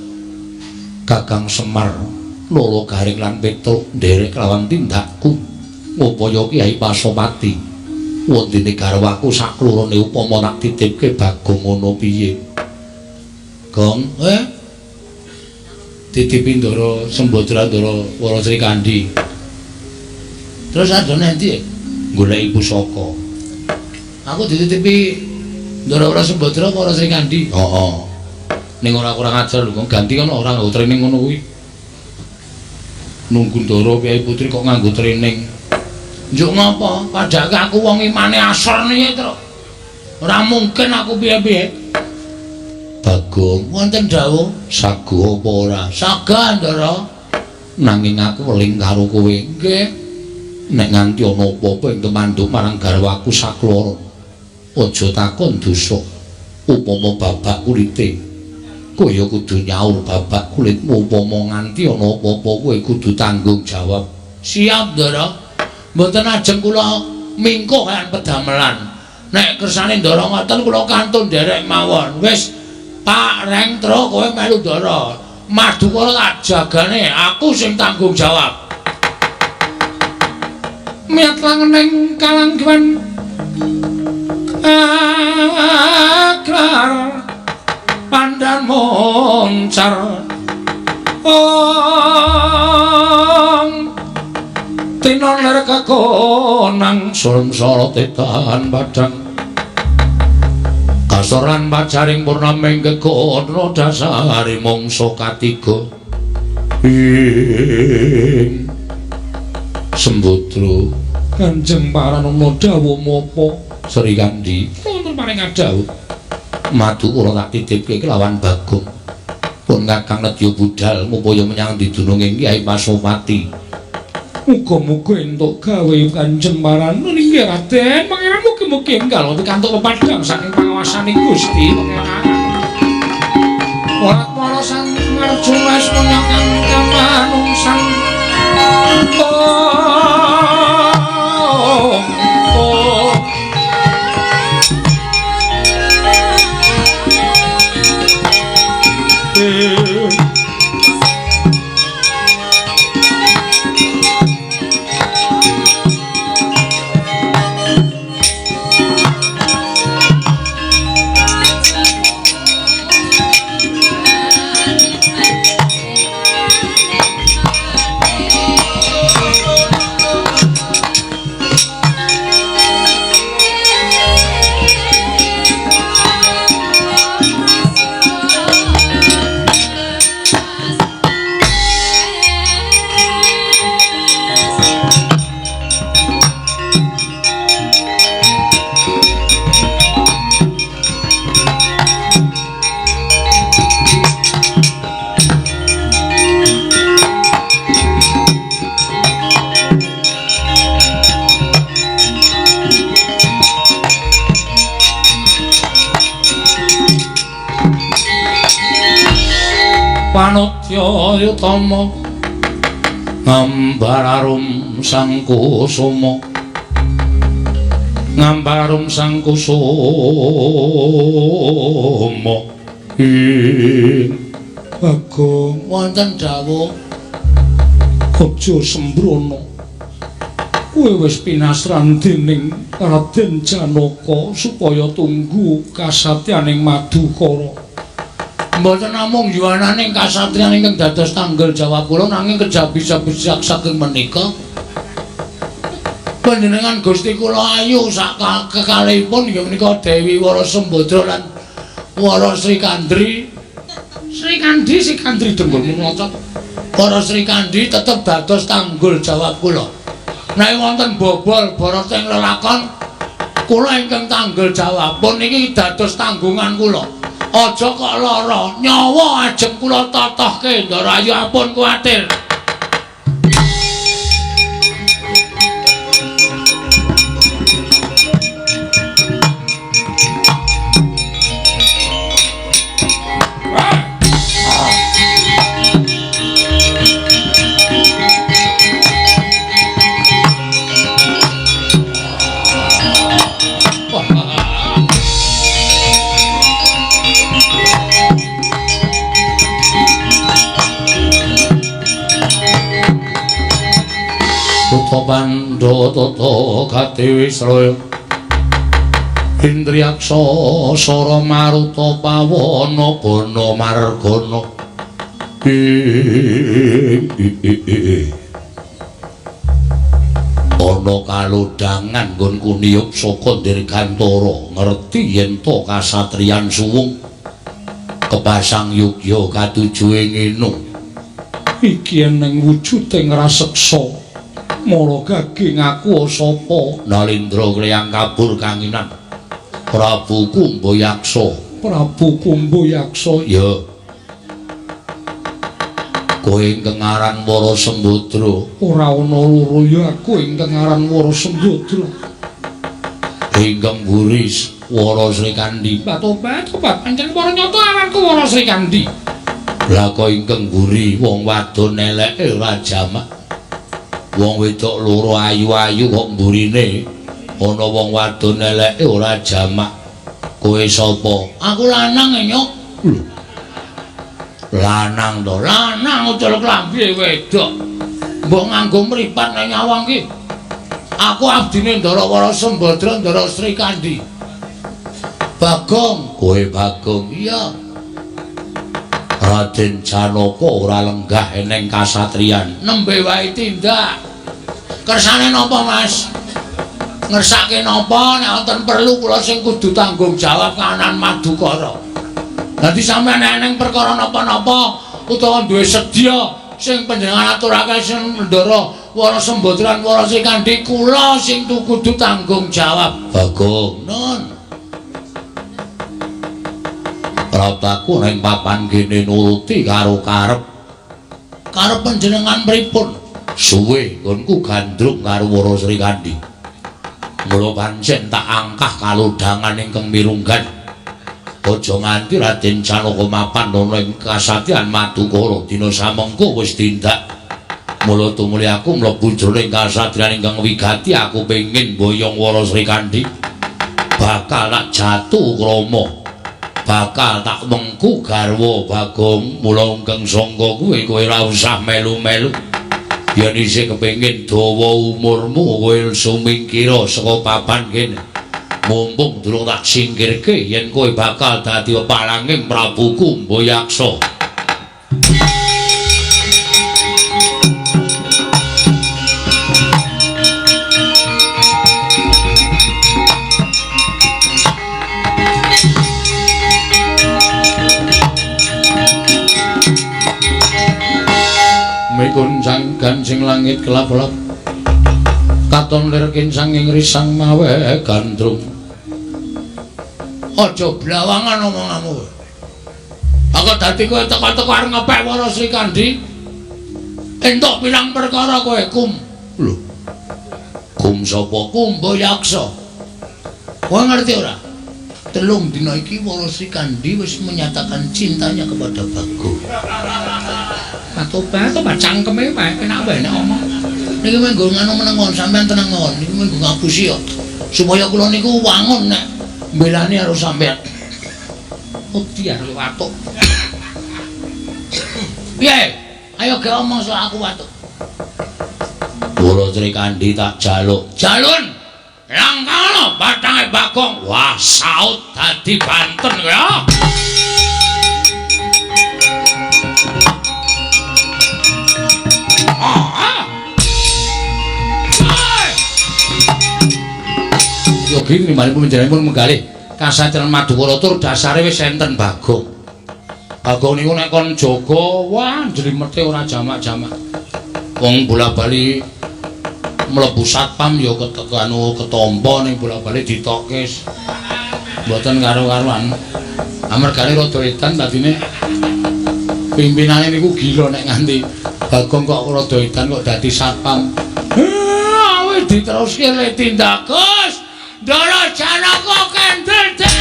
Kakang Semar loro garing lan petruk nderek lawan tindakku ngupaya Kyai Pasopati wondene garwaku saklorone upama tak titipke Bagong ngono piye Gong, titipi Ndara Sembadra Ndara Wara Srikandhi. Terus adone endi? Goleki pusaka. Aku dititipi Ndara Wara Sembadra Wara Srikandhi. Heeh. Ning ora kurang ajar lho, ganti kan ora nggo training ngono kuwi. Nunggu Ndara Kyai Putri kok nganggo training. Njuk ngapa? Padahal aku wong imane asor niku, Tru. Ora mungkin aku piye-piye. Bagong wonten dawuh sagu apa ora sagah Ndara nanging aku weling karo kowe nggih nek nganti ana apa-apa ing temanduk marang garwaku sakloro aja takon dosa upama babak kulite kowe ya kudu nyaur babak kulitmu upama nganti ana apa-apa kowe kudu tanggung jawab siap Ndara mboten ajeng kula mingko kan pedamelan nek kersane Ndara ngoten kula kantun nderek mawon wis Pak Reng Tru kowe melu Ndara Madukara tak jagane aku sing tanggung jawab miat langening kalanggiwan aklar pandan moncar tinon ler kekonang sulm-solo tetan badang kasoran pacaring purnaming kekono dasari mongso katiga ing Sembadra Kanjeng Paranono dawuh mapa Srikandhi wonten paring dawuh Madukara tak titipke kelawan Bagong pun Kakang nedya budal ngupaya menyang didununging Kyai Pasopati muga-muga entuk gawe Kanjeng Paranono inggih Raden pangeran mugi-mugi enggal pikantuk pepadang saking pangawasaning Gusti pangeran para sang Arjuna menyang kamanungsan Panutya utama ngambararum sang kusuma ngambararum sang kusuma Bagong wonten dawuh aja sembrono kowe wis pinasran dening Raden Janaka supaya tunggu kasatyaning Madukara mboten namung yuwananing kasatriyan ingkang dados tanggel jawab kula nanging kejabi-jabi saking menika panjenengan Gusti kula ayu sak kekalihipun inggih menika Dewi Warasembadra lan Wara Srikandri Sikandri Denggul Munocot Wara Srikandri tetep dados tanggul jawab kula nek wonten bobol Barata ing lelakon kula ingkang tanggel jawabipun niki dados tanggungan kula aja kok lara nyawa ajeng kula totohke Ndarayu ampun kuwatir Bandha tata Gati Wisraya Indriyaksa Sara Maruta Pawana Bana Margana ana kalodhangan nggonku niyup saka Dirgantara ngerti yen to kasatriyan suwung kepasang yugya katuju ing inu iki ning wujuding raseksa mara gaging aku sapa Nalindra Klyang kabur kanginan Prabu Kumbayaksa ya kowe ingkang aran Warasembadra ora ana loro ya aku ingkang aran Warasembadra ingkang buris Wara Srikandhi tobat pancen para nyata aranku Wara Srikandhi lha kok ingkang buri wong wadon eleke ora jamak wong wedok loro ayu-ayu kok mburine ana wong wadon eleke ora jamak kowe sapa aku lanang nyok lanang to lanang ucul klambi wedok mbok nganggo mripat nang nyawang ki aku abdine Ndara Warasembadra Ndara Srikandhi Bagong kowe Bagong iya Raden Janaka ora lenggah eneng kasatriyan nembe wae tindak kersane napa Mas ngersake napa nek wonten perlu kula sing kudu tanggung jawab kanan Madukara dadi sampeyan eneng perkara napa-napa utawa duwe sedya sing panjenengan aturake sing Ndara Warasembadra Wara Srikandhi kula sing kudu tanggung jawab Bagong nun Prataku ning papan kene nuruti karo karep panjenengan pripun suwe nggonku gandrung karo Wara Srikandhi mula pancen tak angkah kalodhangan ingkang mirunggan aja nganti Raden Janaka mapan ana ing kasatyan Madukara dina samengko wis tindak mula tumuli aku mlebu jroning kasatriyan ingkang wigati aku pengin boyong Wara Srikandhi bakal tak jatuh krama bakal tak mengku garwa Bagong mula ingkang sangka kowe ora usah melu-melu yen isih kepengin dawa umurmu kowe sumingkira saka papan kene mumpung durung tak singkirke yen kowe bakal dadi palanging Prabu Kumbayaksa mikun sang gancing langit kelap-kelap katon lir kincang ing risang mawe gandrung aja blawangan omonganmu aku dadi kowe teko-teko arep ngepek Wara Srikandhi entuk pirang perkara kowe kum lho kum sapa Kumbayaksa kowe ngerti ora telung dina iki Wara Srikandhi wis menyatakan cintanya kepada Bagong Tobat cangkeme wae penak wae nek omong. Niki menggo ngono menengon sampean tenang mawon. Niki menggo ngapusi yo. Supaya kula niku wangun nek mbelani karo sampean. Wedi karo watuk. Piye? Ayo ge omong soal aku watuk. Kula Sri Kandi tak jaluk. Jalun. Langkana batange Bagong. Wah, saut dadi Banten ya. Yogi nimalipun panjenenganipun menggalih kasatran Madukara tur dasare wis enten Bagong. Bagong niku nek kon jaga wah njlimete ora jamak-jamak. Wong bola-bali mlebu satpam ya ketompo ning bola-bali ditokke. Mboten karo-karuan. Amargane rada edan dadine pimpinane niku gila nek nganti Bagong kok rada edan kok dadi satpam. Awis diteruske le tindakus. Ndara Janaka kendel den.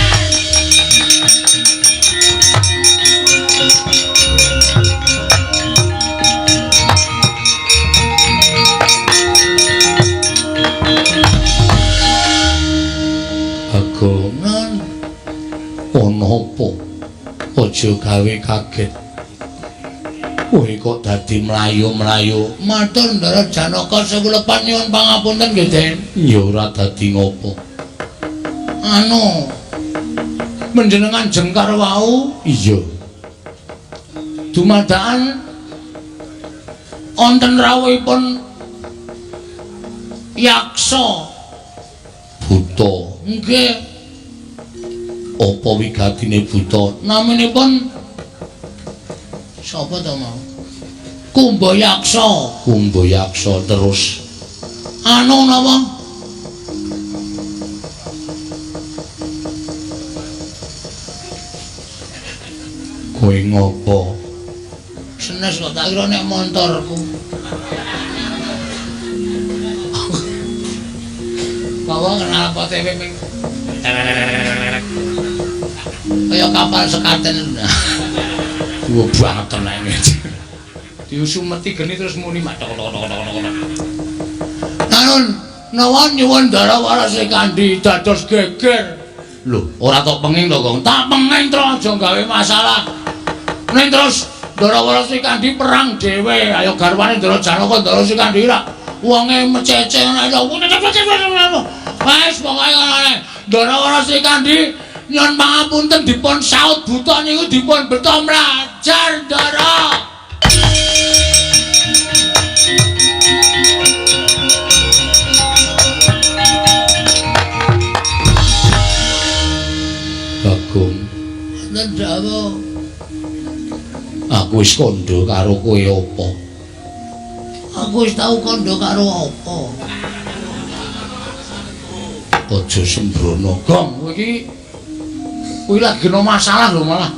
Bagongan ana apa? Aja gawe kaget. Kowe kok dadi mlayu-mlayu. Matur Ndara Janaka sewulepan nyuwun pangapunten nggih, Den. Ya ora dadi ngopo. Anu menjenengan jengkar wau iya dumadakan wonten rawuhipun yaksa buta nggih apa wigatine buta naminipun sapa to mau Kumbayaksa terus anu napa kowe ngopo? Senes kok tak kira nek montorku. Bawa kenal pote ming. Kaya kapal sekaten. Duwe banget tenan iki. Diusumeti geni terus muni matok. Nanun nawan nyuwun Darawara Sri Kandi dados geger. Lho, ora tok penging to, Kong. Tak penging tro aja gawe masalah. Ning terus Darawara Sri Kandi perang dhewe, ayo garwane Ndara Janaka Ndara Sri Kandi ra wonge mecece ana ya. Wes pokoke ngono. Darawara Sri Kandi nyuwun pangapunten dipun saut buta niku dipun beto mlajar Ndara. Bagong. Ndawa aku wis kandha karo kowe apa? Aku wis tau kandha karo apa? Aja sembrono, Gong. Kowe iki lagi no masalah lho malah.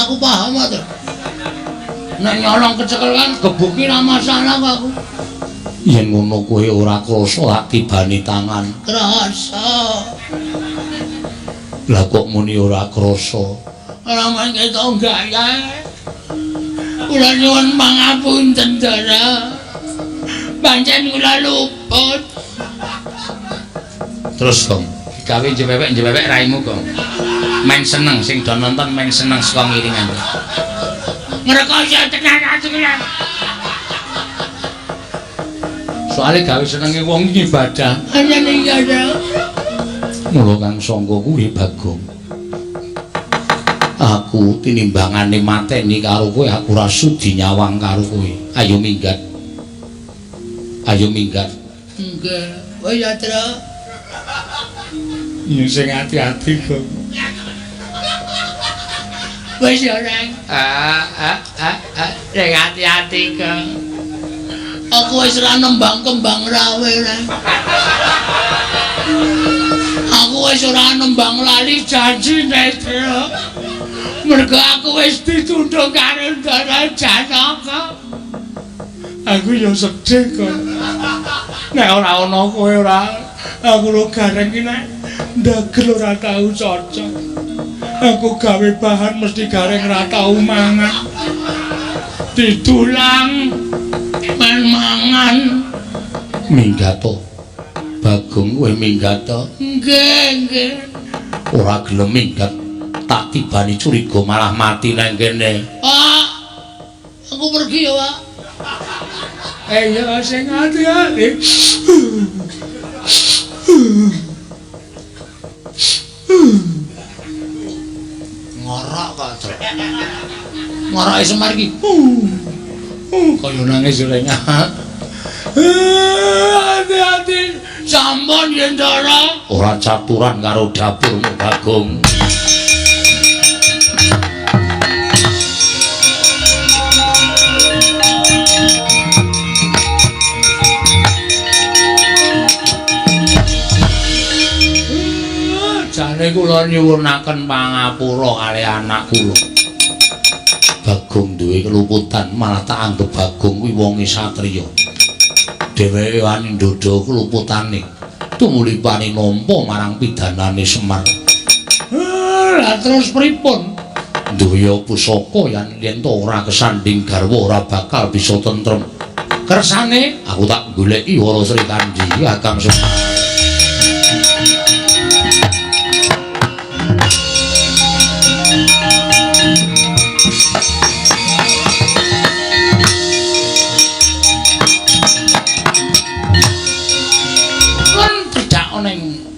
Aku paham to. Nek nyolong kecekel kan gebuki ra masalah kok aku. Yen ngono kowe ora krasa lak tibani tangan. Krasa. Lah kok muni ora krasa? Ora mangke to gaya. Kula nyuwun pangapunten, Ndara. Pancen kula luput. Terus, Kong, gawe njewewek raimu, Kong. Main seneng sing do nonton main seneng saka ngiringan. Ngrekoso tenan ati kula. Soale gawe senenge wong ibadah. Anyane ibadah. Mula kang sangka kuwi Bagong. Aku tinimbangane mateni karo kowe aku ora sudi nyawang karo kowe. Ayo minggat. Nggih, kowe ya Tra. Ya sing ati-ati, Kong. Wis ya, Reng. Sing ati-ati, Kong. Aku wis ora nembang kembang rawe, Reng. Aku wis ora nembang lali janjine, Tra. Mergo aku wis ditunduk karo Ndara Janaka. Aku ya sedih kok. Nek ora ana kowe ora aku lo gareng iki nek ndagel ora tau cocok. Aku gawe bahan mesti gareng ora tau mangan. didulang men mangan minggato Bagong kowe minggato nggih ora gelem minggat tak tibani curiga malah mati nang kene aku pergi ya Pak ya sing ati-ati ngorok kok ngoroke Semar iki kaya nangis reng hati-hati sampun Yendara ora caturan karo dapurmu Bagong jane kula nyuwunaken pangapura kali anak kula Bagong duwe keluputan malah tak anggap Bagong kuwi wong satriya dheweke wani ndodho keluputane tumulipane nampa marang pidanane Semar lah terus pripun duwe pusaka yen to ora kesanding garwa ora bakal bisa tentrem kersane aku tak goleki Wara Sri Kandi Kakang Semar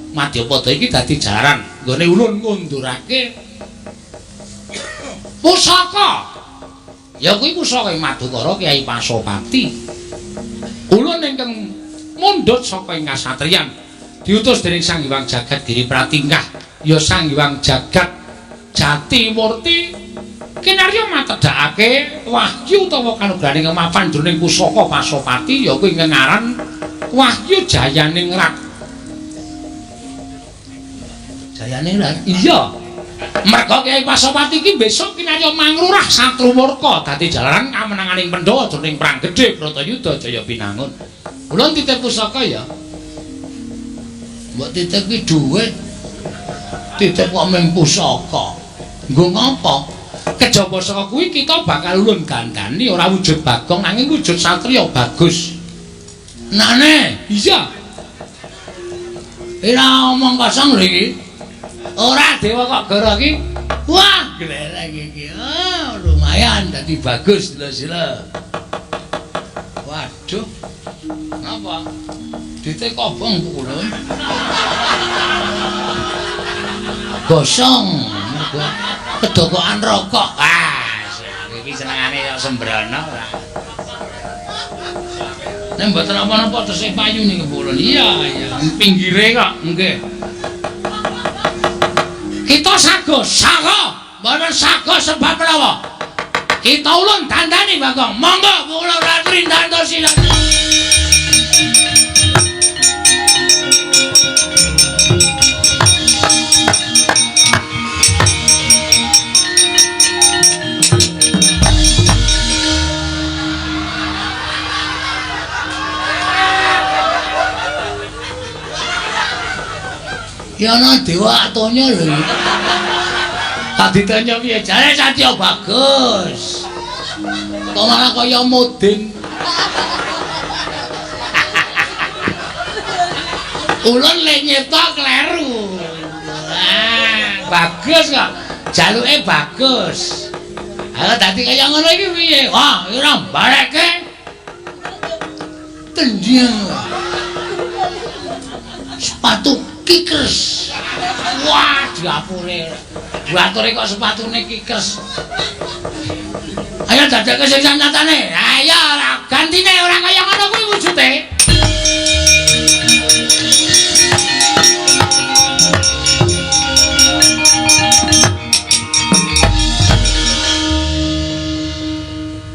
Madyapada iki dadi jalaran nggone ulun ngundurake pusaka. Ya kuwi pusaka Madukara Kyai Pasopati. Ulun ingkang mundhut saka ing kasatriyan diutus dening Sang Hyang Jagat Giri Pratingkah ya Sang Hyang Jagat Jati Murti kinarya matedhakake wahyu utawa kanugrahaning kemapan jroning pusaka Pasopati ya kuwi ingkang aran Wahyu Jayaningrat. Jayaningrat? Iya. Merga Kyai Pasopati iki besok kinarya mangrurah Satrumurka dadi jalaran kamenanganing Pandhawa jroning perang gedhe Bratayuda Jaya Pinangun. Ulun titip pusaka ya. Mbok titip ki dhuwit. Titip kok mung pusaka. Nggo ngapa? Kejaba saka kuwi kita bakal ulun gandani ora wujud Bagong nanging wujud satriya bagus. Nane, iya. Ora omong kosong lho iki. Ora dewa kok gara iki. Wah, glelek iki. Oh, lumayan dadi bagus lho sila. Waduh. Napa? Dite kobong kulun. Gosong. Kedokokan rokok. Ah, iki senengane kok sembrono ora. Nek mboten apa-apa tesih payu ning kulun. Iya, iya. Pinggire kok, nggih. Kita sago, mboten sago sebab menapa? Kita ulun dandani Bagong. Monggo kula ratri dandosi. Ya ana dewa atonya lho. Tak ditanya piye jare Satya bagus. Kok malah kaya muding. Ulun le nyetok kleru. Bagus kok. Jaluke bagus. Ayo dadi kaya ngono iki piye? Wah, ora bareke. Tendiang. Sepatu Kickers. Wah, diapure. Bature kok sepatune Kickers. Ayo dadake sing nyatane. Ayo ora gantine ora kaya ngono kuwi wujude.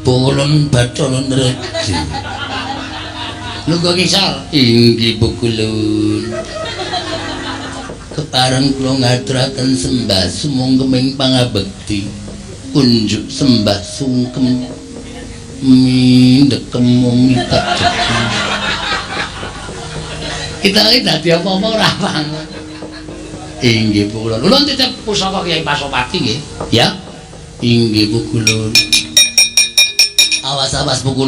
Pulun Bathara Nreji. Lungguh kisar inggih Bukulun. Kepareng kula ngaturaken sembah sumungkeming pangabekti unjuk sembah sungkem mindekem mitak kita dadi apa-apa ora banget inggih Bukulun ulun titip pusaka Kyai Pasopati nggih ya inggih Bukulun Awas-awas buku